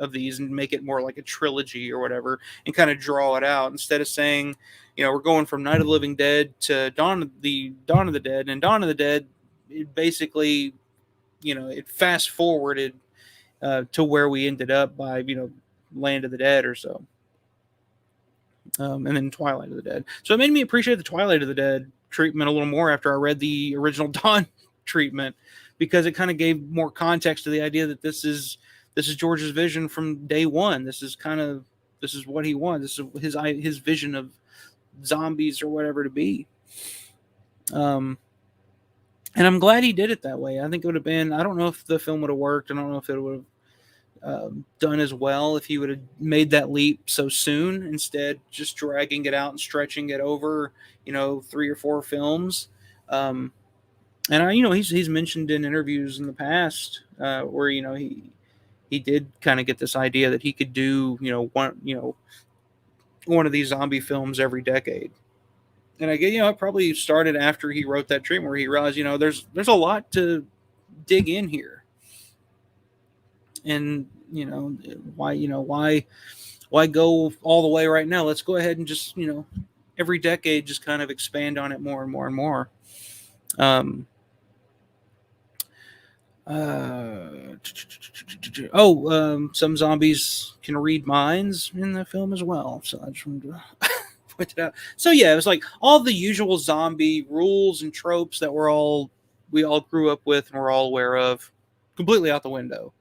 of these and make it more like a trilogy or whatever, and kind of draw it out, instead of saying, we're going from Night of the Living Dead to Dawn of the Dead. And Dawn of the Dead, it basically, it fast forwarded to where we ended up by, Land of the Dead or so. And then Twilight of the Dead. So it made me appreciate the Twilight of the Dead treatment a little more after I read the original Dawn treatment, because it kind of gave more context to the idea that this is George's vision from day one. This is what he wants. This is his vision of zombies or whatever to be. And I'm glad he did it that way. I think it would have been, I don't know if the film would have worked. I don't know if it would have done as well if he would have made that leap so soon, instead just dragging it out and stretching it over 3 or 4 films. And he's mentioned in interviews in the past where he did kind of get this idea that he could do one of these zombie films every decade. And I get it probably started after he wrote that treatment, where he realized there's a lot to dig in here. And why go all the way right now? Let's go ahead and just every decade just kind of expand on it more and more and more. Some zombies can read minds in the film as well, so I just wanted to point it out. So yeah, it was like all the usual zombie rules and tropes that we all grew up with and we're all aware of, completely out the window.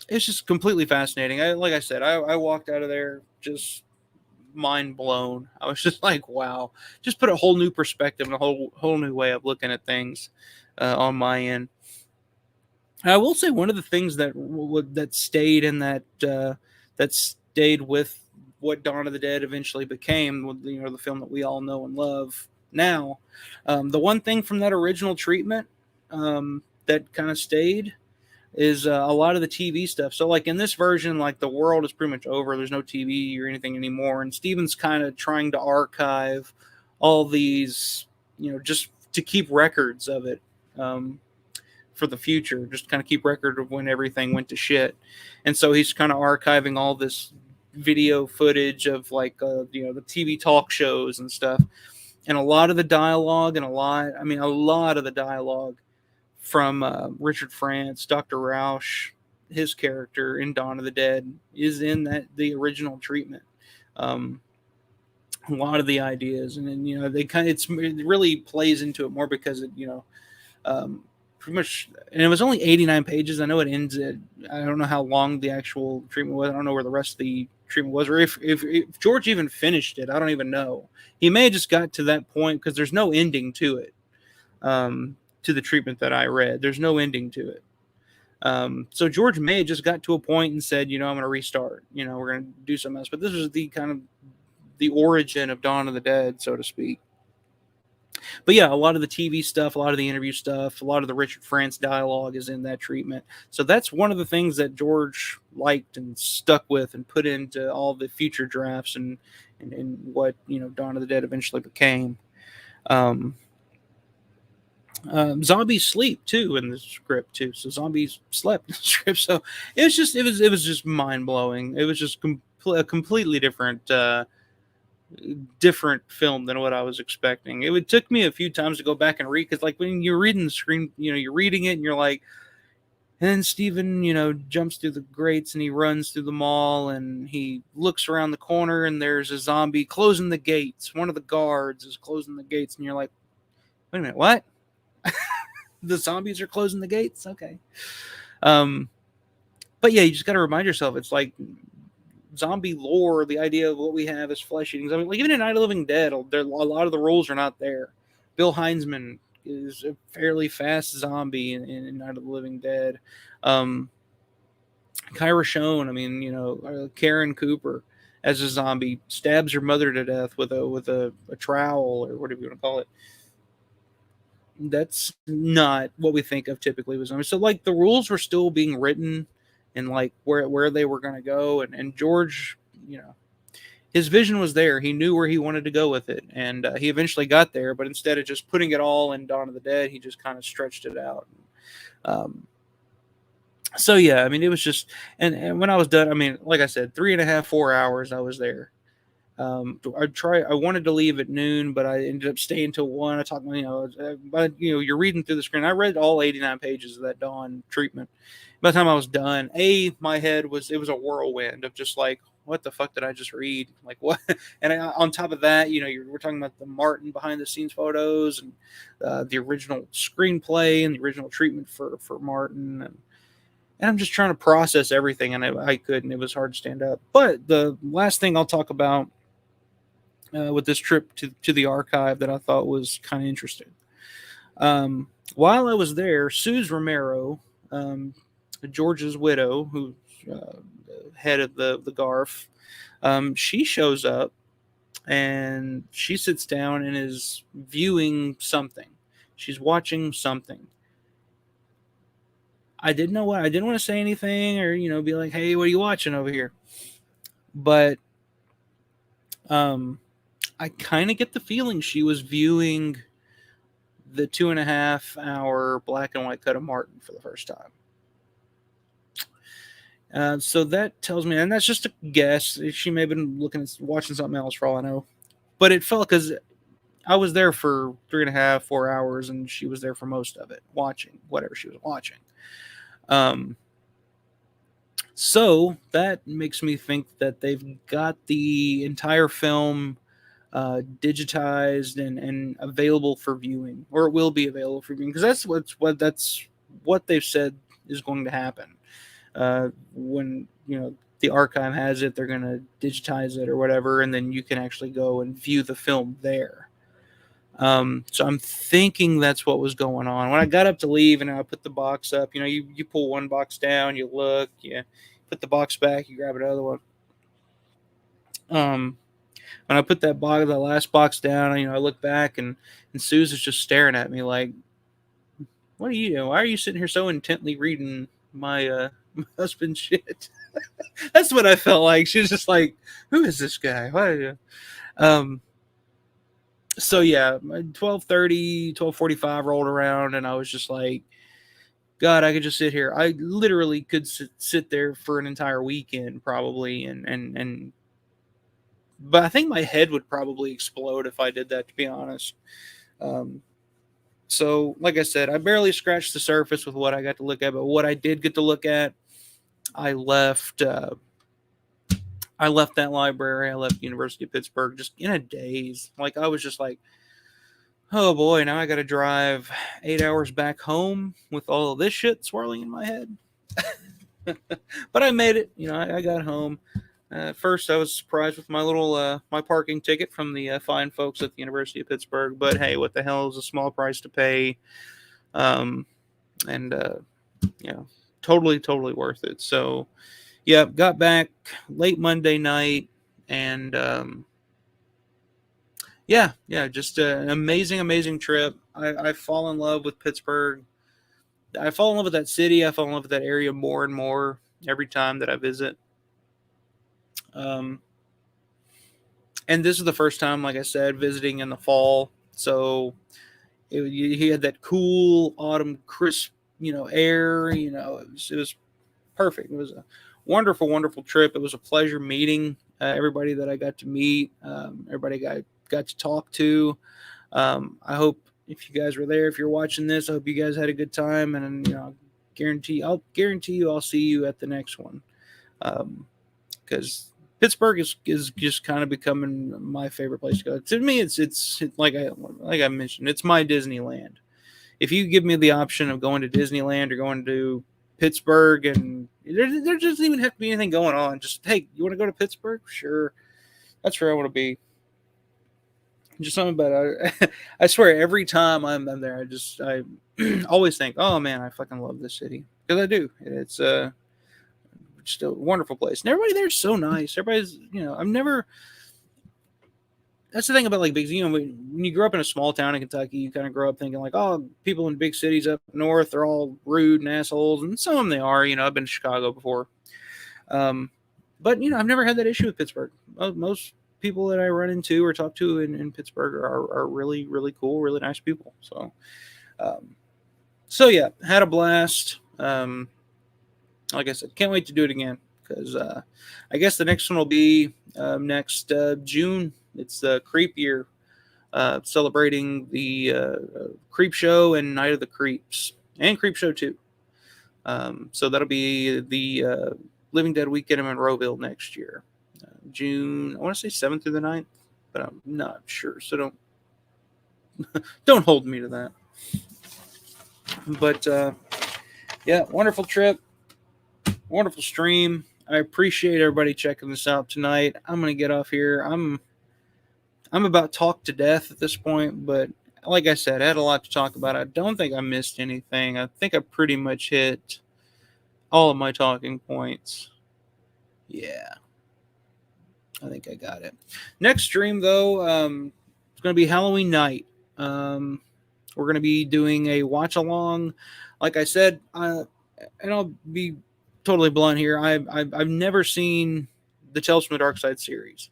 It's just completely fascinating. Like I said, I walked out of there just mind blown. I was just like, wow, just put a whole new perspective and a whole new way of looking at things on my end. And I will say one of the things that stayed in that stayed with what Dawn of the Dead eventually became, the film that we all know and love now. The one thing from that original treatment that kind of stayed is a lot of the TV stuff. So like in this version, like the world is pretty much over. There's no TV or anything anymore, and Steven's kind of trying to archive all these, just to keep records of it. For the future, just kind of keep record of when everything went to shit. And so he's kind of archiving all this video footage of like the TV talk shows and stuff. And a lot of the dialogue and a lot of the dialogue from Richard France, Dr. Rausch, his character in Dawn of the Dead is in the original treatment. Um, a lot of the ideas, and then they it really plays into it more because um, pretty much, and it was only 89 pages. I know it ends at, I don't know how long the actual treatment was. I don't know where the rest of the treatment was, or if George even finished it. I don't even know. He may have just got to that point because there's no ending to it. To the treatment that I read, there's no ending to it. So George may have just got to a point and said, I'm going to restart. We're going to do something else. But this was the kind of the origin of Dawn of the Dead, so to speak. But yeah, a lot of the TV stuff, a lot of the interview stuff, a lot of the Richard France dialogue is in that treatment. So that's one of the things that George liked and stuck with and put into all the future drafts and what Dawn of the Dead eventually became. Zombies sleep too in the script too, so zombies slept in the script. So it was just mind blowing. It was just a completely different film than what I was expecting. It took me a few times to go back and read, because like when you're reading the screen, you're reading it and you're like, and then Steven, jumps through the grates and he runs through the mall and he looks around the corner and there's a zombie closing the gates. One of the guards is closing the gates and you're like, wait a minute, what? The zombies are closing the gates? Okay. But yeah, you just got to remind yourself, it's like zombie lore, the idea of what we have is flesh eating. I mean, like even in Night of the Living Dead, a lot of the rules are not there. Bill Heinzman is a fairly fast zombie in Night of the Living Dead. Kyra Shone, Karen Cooper as a zombie stabs her mother to death with a trowel or whatever you want to call it. That's not what we think of typically with zombies. So like the rules were still being written and like where they were going to go, and George, his vision was there. He knew where he wanted to go with it, and he eventually got there. But instead of just putting it all in Dawn of the Dead, he just kind of stretched it out. So yeah, it was just, and when I was done, like I said, 3.5, 4 hours I was there. I wanted to leave at noon, but I ended up staying till 1. I talked, but you're reading through the screen. I read all 89 pages of that Dawn treatment. By the time I was done, my head it was a whirlwind of just like, what the fuck did I just read? Like what? And on top of that, we're talking about the Martin behind the scenes photos and the original screenplay and the original treatment for Martin, and I'm just trying to process everything, and I couldn't. It was hard to stand up. But the last thing I'll talk about with this trip to the archive that I thought was kind of interesting. While I was there, Suze Romero, George's widow, who's head of the Garf, she shows up and she sits down and is viewing something. She's watching something. I didn't know what. I didn't want to say anything or be like, "Hey, what are you watching over here?" But I kind of get the feeling she was viewing the 2.5-hour black and white cut of Martin for the first time. So that tells me, and that's just a guess. She may have been watching something else for all I know. But it felt, because I was there for 3.5, 4 hours, and she was there for most of it, watching whatever she was watching. So that makes me think that they've got the entire film digitized and available for viewing, or it will be available for viewing, because that's what they've said is going to happen. When the archive has it, they're going to digitize it or whatever, and then you can actually go and view the film there. So I'm thinking that's what was going on. When I got up to leave and I put the box up, you pull one box down, you look, you put the box back, you grab another one. When I put that last box down, I look back and Suze is just staring at me like, "What are you doing? Why are you sitting here so intently reading my husband shit. That's what I felt like. She was just like, "Who is this guy? Why?" Um. So yeah, 12:30, 12:45 rolled around, and I was just like, God, I could just sit here. I literally could sit there for an entire weekend probably, and but I think my head would probably explode if I did that, to be honest. Um, so, like I said, I barely scratched the surface with what I got to look at, but what I did get to look at, I left. I left that library. I left University of Pittsburgh just in a daze. Like I was just like, oh boy, now I got to drive 8 hours back home with all of this shit swirling in my head. But I made it. I got home. First, I was surprised with my little my parking ticket from the fine folks at the University of Pittsburgh. But hey, what the hell is a small price to pay? Um, and totally worth it. So yeah, got back late Monday night, and just an amazing trip. I fall in love with Pittsburgh. I fall in love with that city. I fall in love with that area more and more every time that I visit. Um, and this is the first time, like I said, visiting in the fall. So he had that cool autumn crisp, air. It was perfect. It was a wonderful trip. It was a pleasure meeting everybody that I got to meet. Everybody got to talk to. I hope if you guys were there, if you're watching this, I hope you guys had a good time. And I'll guarantee you I'll see you at the next one. Because Pittsburgh is just kind of becoming my favorite place to go. To me, it's like I mentioned, it's my Disneyland. If you give me the option of going to Disneyland or going to Pittsburgh, and there doesn't even have to be anything going on. Just, hey, you want to go to Pittsburgh? Sure, that's where I want to be. Just something about it. I swear, every time I'm there, I always think, oh man, I fucking love this city, because I do. It's just a wonderful place, and everybody there's so nice. Everybody's, I've never. That's the thing about like big, when you grow up in a small town in Kentucky, you kind of grow up thinking like, oh, people in big cities up north are all rude and assholes, and some of them they are. I've been to Chicago before, but I've never had that issue with Pittsburgh. Most people that I run into or talk to in Pittsburgh are really cool, really nice people. So yeah, had a blast. Like I said, can't wait to do it again, because I guess the next one will be next June. It's the Creep Year, celebrating the Creep Show and Night of the Creeps, and Creep Show 2. So that'll be the Living Dead weekend in Monroeville next year. June, I want to say 7th through the 9th, but I'm not sure. So don't hold me to that. But yeah, wonderful trip, wonderful stream. I appreciate everybody checking this out tonight. I'm gonna get off here. I'm about talked to death at this point, but like I said, I had a lot to talk about. I don't think I missed anything. I think I pretty much hit all of my talking points. Yeah, I think I got it. Next stream, though, it's going to be Halloween night. We're going to be doing a watch along. Like I said, and I'll be totally blunt here. I've never seen the Tales from the Dark Side series.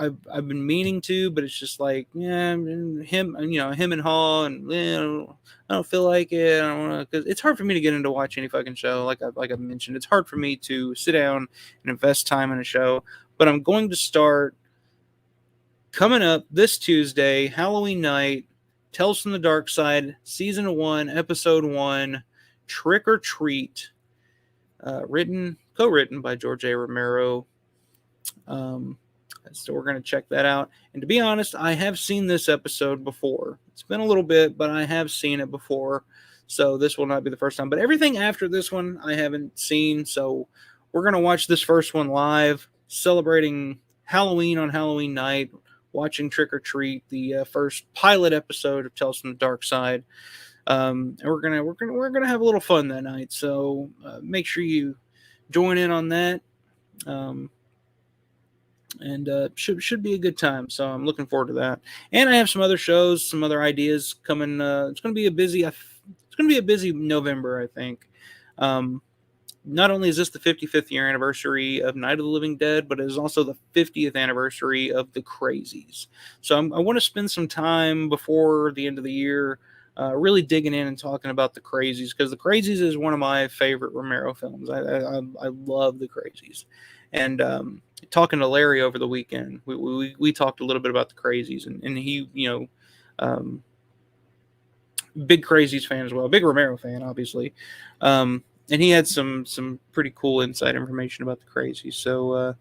I've been meaning to, but it's just like, yeah, him and Hall, and I don't feel like it. I don't want to, because it's hard for me to get into watch any fucking show. Like I mentioned, it's hard for me to sit down and invest time in a show. But I'm going to start coming up this Tuesday, Halloween night, Tales from the Dark Side, Season 1, Episode 1, Trick or Treat, co-written by George A. Romero. So we're going to check that out. And to be honest, I have seen this episode before. It's been a little bit, but I have seen it before. So this will not be the first time. But everything after this one, I haven't seen. So we're going to watch this first one live, celebrating Halloween on Halloween night, watching Trick or Treat, the first pilot episode of Tales from the Dark Side. And we're gonna have a little fun that night. So make sure you join in on that. And should be a good time. So I'm looking forward to that. And I have some other shows, some other ideas coming. It's going to be a busy November, I think. Um, not only is this the 55th year anniversary of Night of the Living Dead, but it is also the 50th anniversary of the Crazies. So I want to spend some time before the end of the year really digging in and talking about the Crazies, because the Crazies is one of my favorite Romero films. I love the Crazies. And talking to Larry over the weekend, we talked a little bit about the Crazies, and he, big Crazies fan as well, big Romero fan, obviously. And he had some pretty cool inside information about the Crazies. So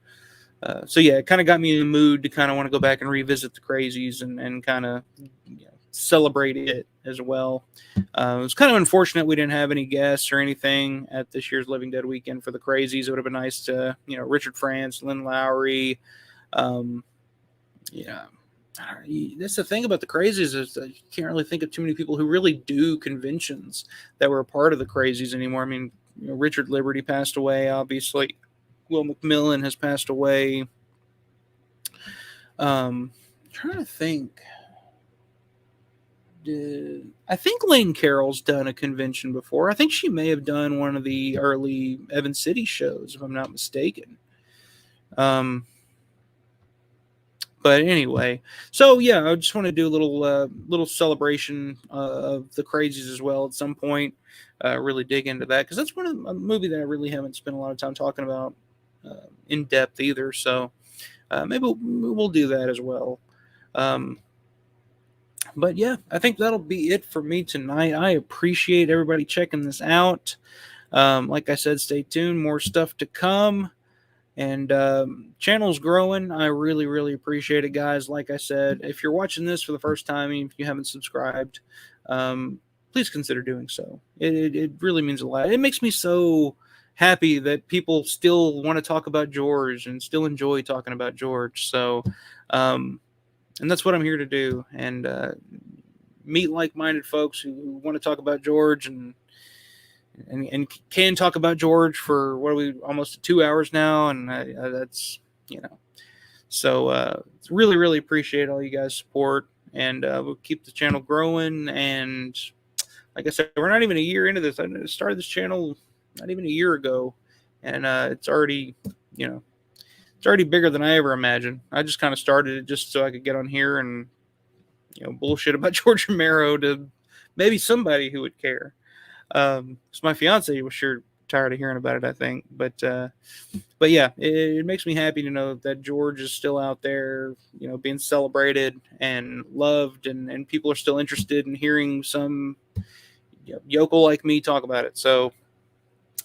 yeah, it kind of got me in the mood to kind of want to go back and revisit the Crazies and kind of celebrate it as well. It was kind of unfortunate we didn't have any guests or anything at this year's Living Dead weekend for the Crazies. It would have been nice to, Richard France, Lynn Lowry. Yeah. That's the thing about the Crazies is you can't really think of too many people who really do conventions that were a part of the Crazies anymore. I mean, Richard Liberty passed away, obviously. Will McMillan has passed away. Trying to think. I think Lane Carroll's done a convention before. I think she may have done one of the early Evan City shows, if I'm not mistaken. But anyway, so yeah, I just want to do a little celebration of the Crazies as well at some point. Really dig into that, because that's a movie that I really haven't spent a lot of time talking about in depth either. So maybe we'll do that as well. But yeah, I think that'll be it for me tonight. I appreciate everybody checking this out. Like I said, stay tuned. More stuff to come. And channel's growing. I really, really appreciate it, guys. Like I said, if you're watching this for the first time, if you haven't subscribed, please consider doing so. It really means a lot. It makes me so happy that people still want to talk about George and still enjoy talking about George. So, and that's what I'm here to do. And meet like-minded folks who want to talk about George and can talk about George for what are we almost 2 hours now, and that's so really, really appreciate all you guys' support, and we'll keep the channel growing. And like I said, we're not even a year into this. I started this channel not even a year ago, and it's already bigger than I ever imagined. I just kind of started it just so I could get on here and bullshit about George Romero to maybe somebody who would care. So my fiance was sure tired of hearing about it, I think. But yeah, it makes me happy to know that George is still out there, being celebrated and loved, and people are still interested in hearing some yokel like me talk about it. So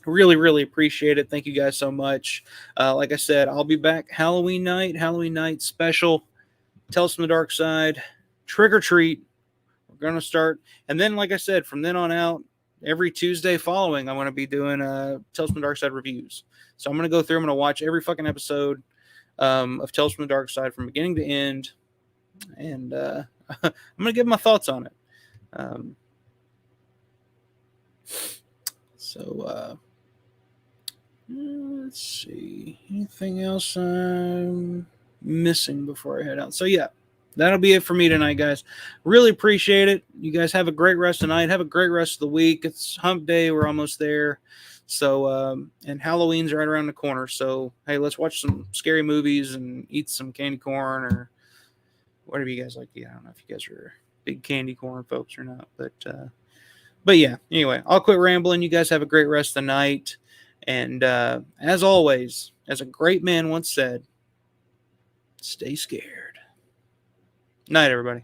really, really appreciate it. Thank you guys so much. Like I said, I'll be back Halloween night special. Tales from the Dark Side, trick or treat. We're going to start. And then, like I said, from then on out, every Tuesday following, I'm going to be doing Tales from the Dark Side reviews. So I'm going to go through. I'm going to watch every fucking episode of Tales from the Dark Side from beginning to end, and I'm going to give my thoughts on it. Let's see. Anything else I'm missing before I head out? So yeah, that'll be it for me tonight, guys. Really appreciate it. You guys have a great rest of the night. Have a great rest of the week. It's hump day. We're almost there. So, and Halloween's right around the corner. So, hey, let's watch some scary movies and eat some candy corn or whatever you guys like. Yeah, I don't know if you guys are big candy corn folks or not. But yeah, anyway, I'll quit rambling. You guys have a great rest of the night. And as always, as a great man once said, stay scared. Night, everybody.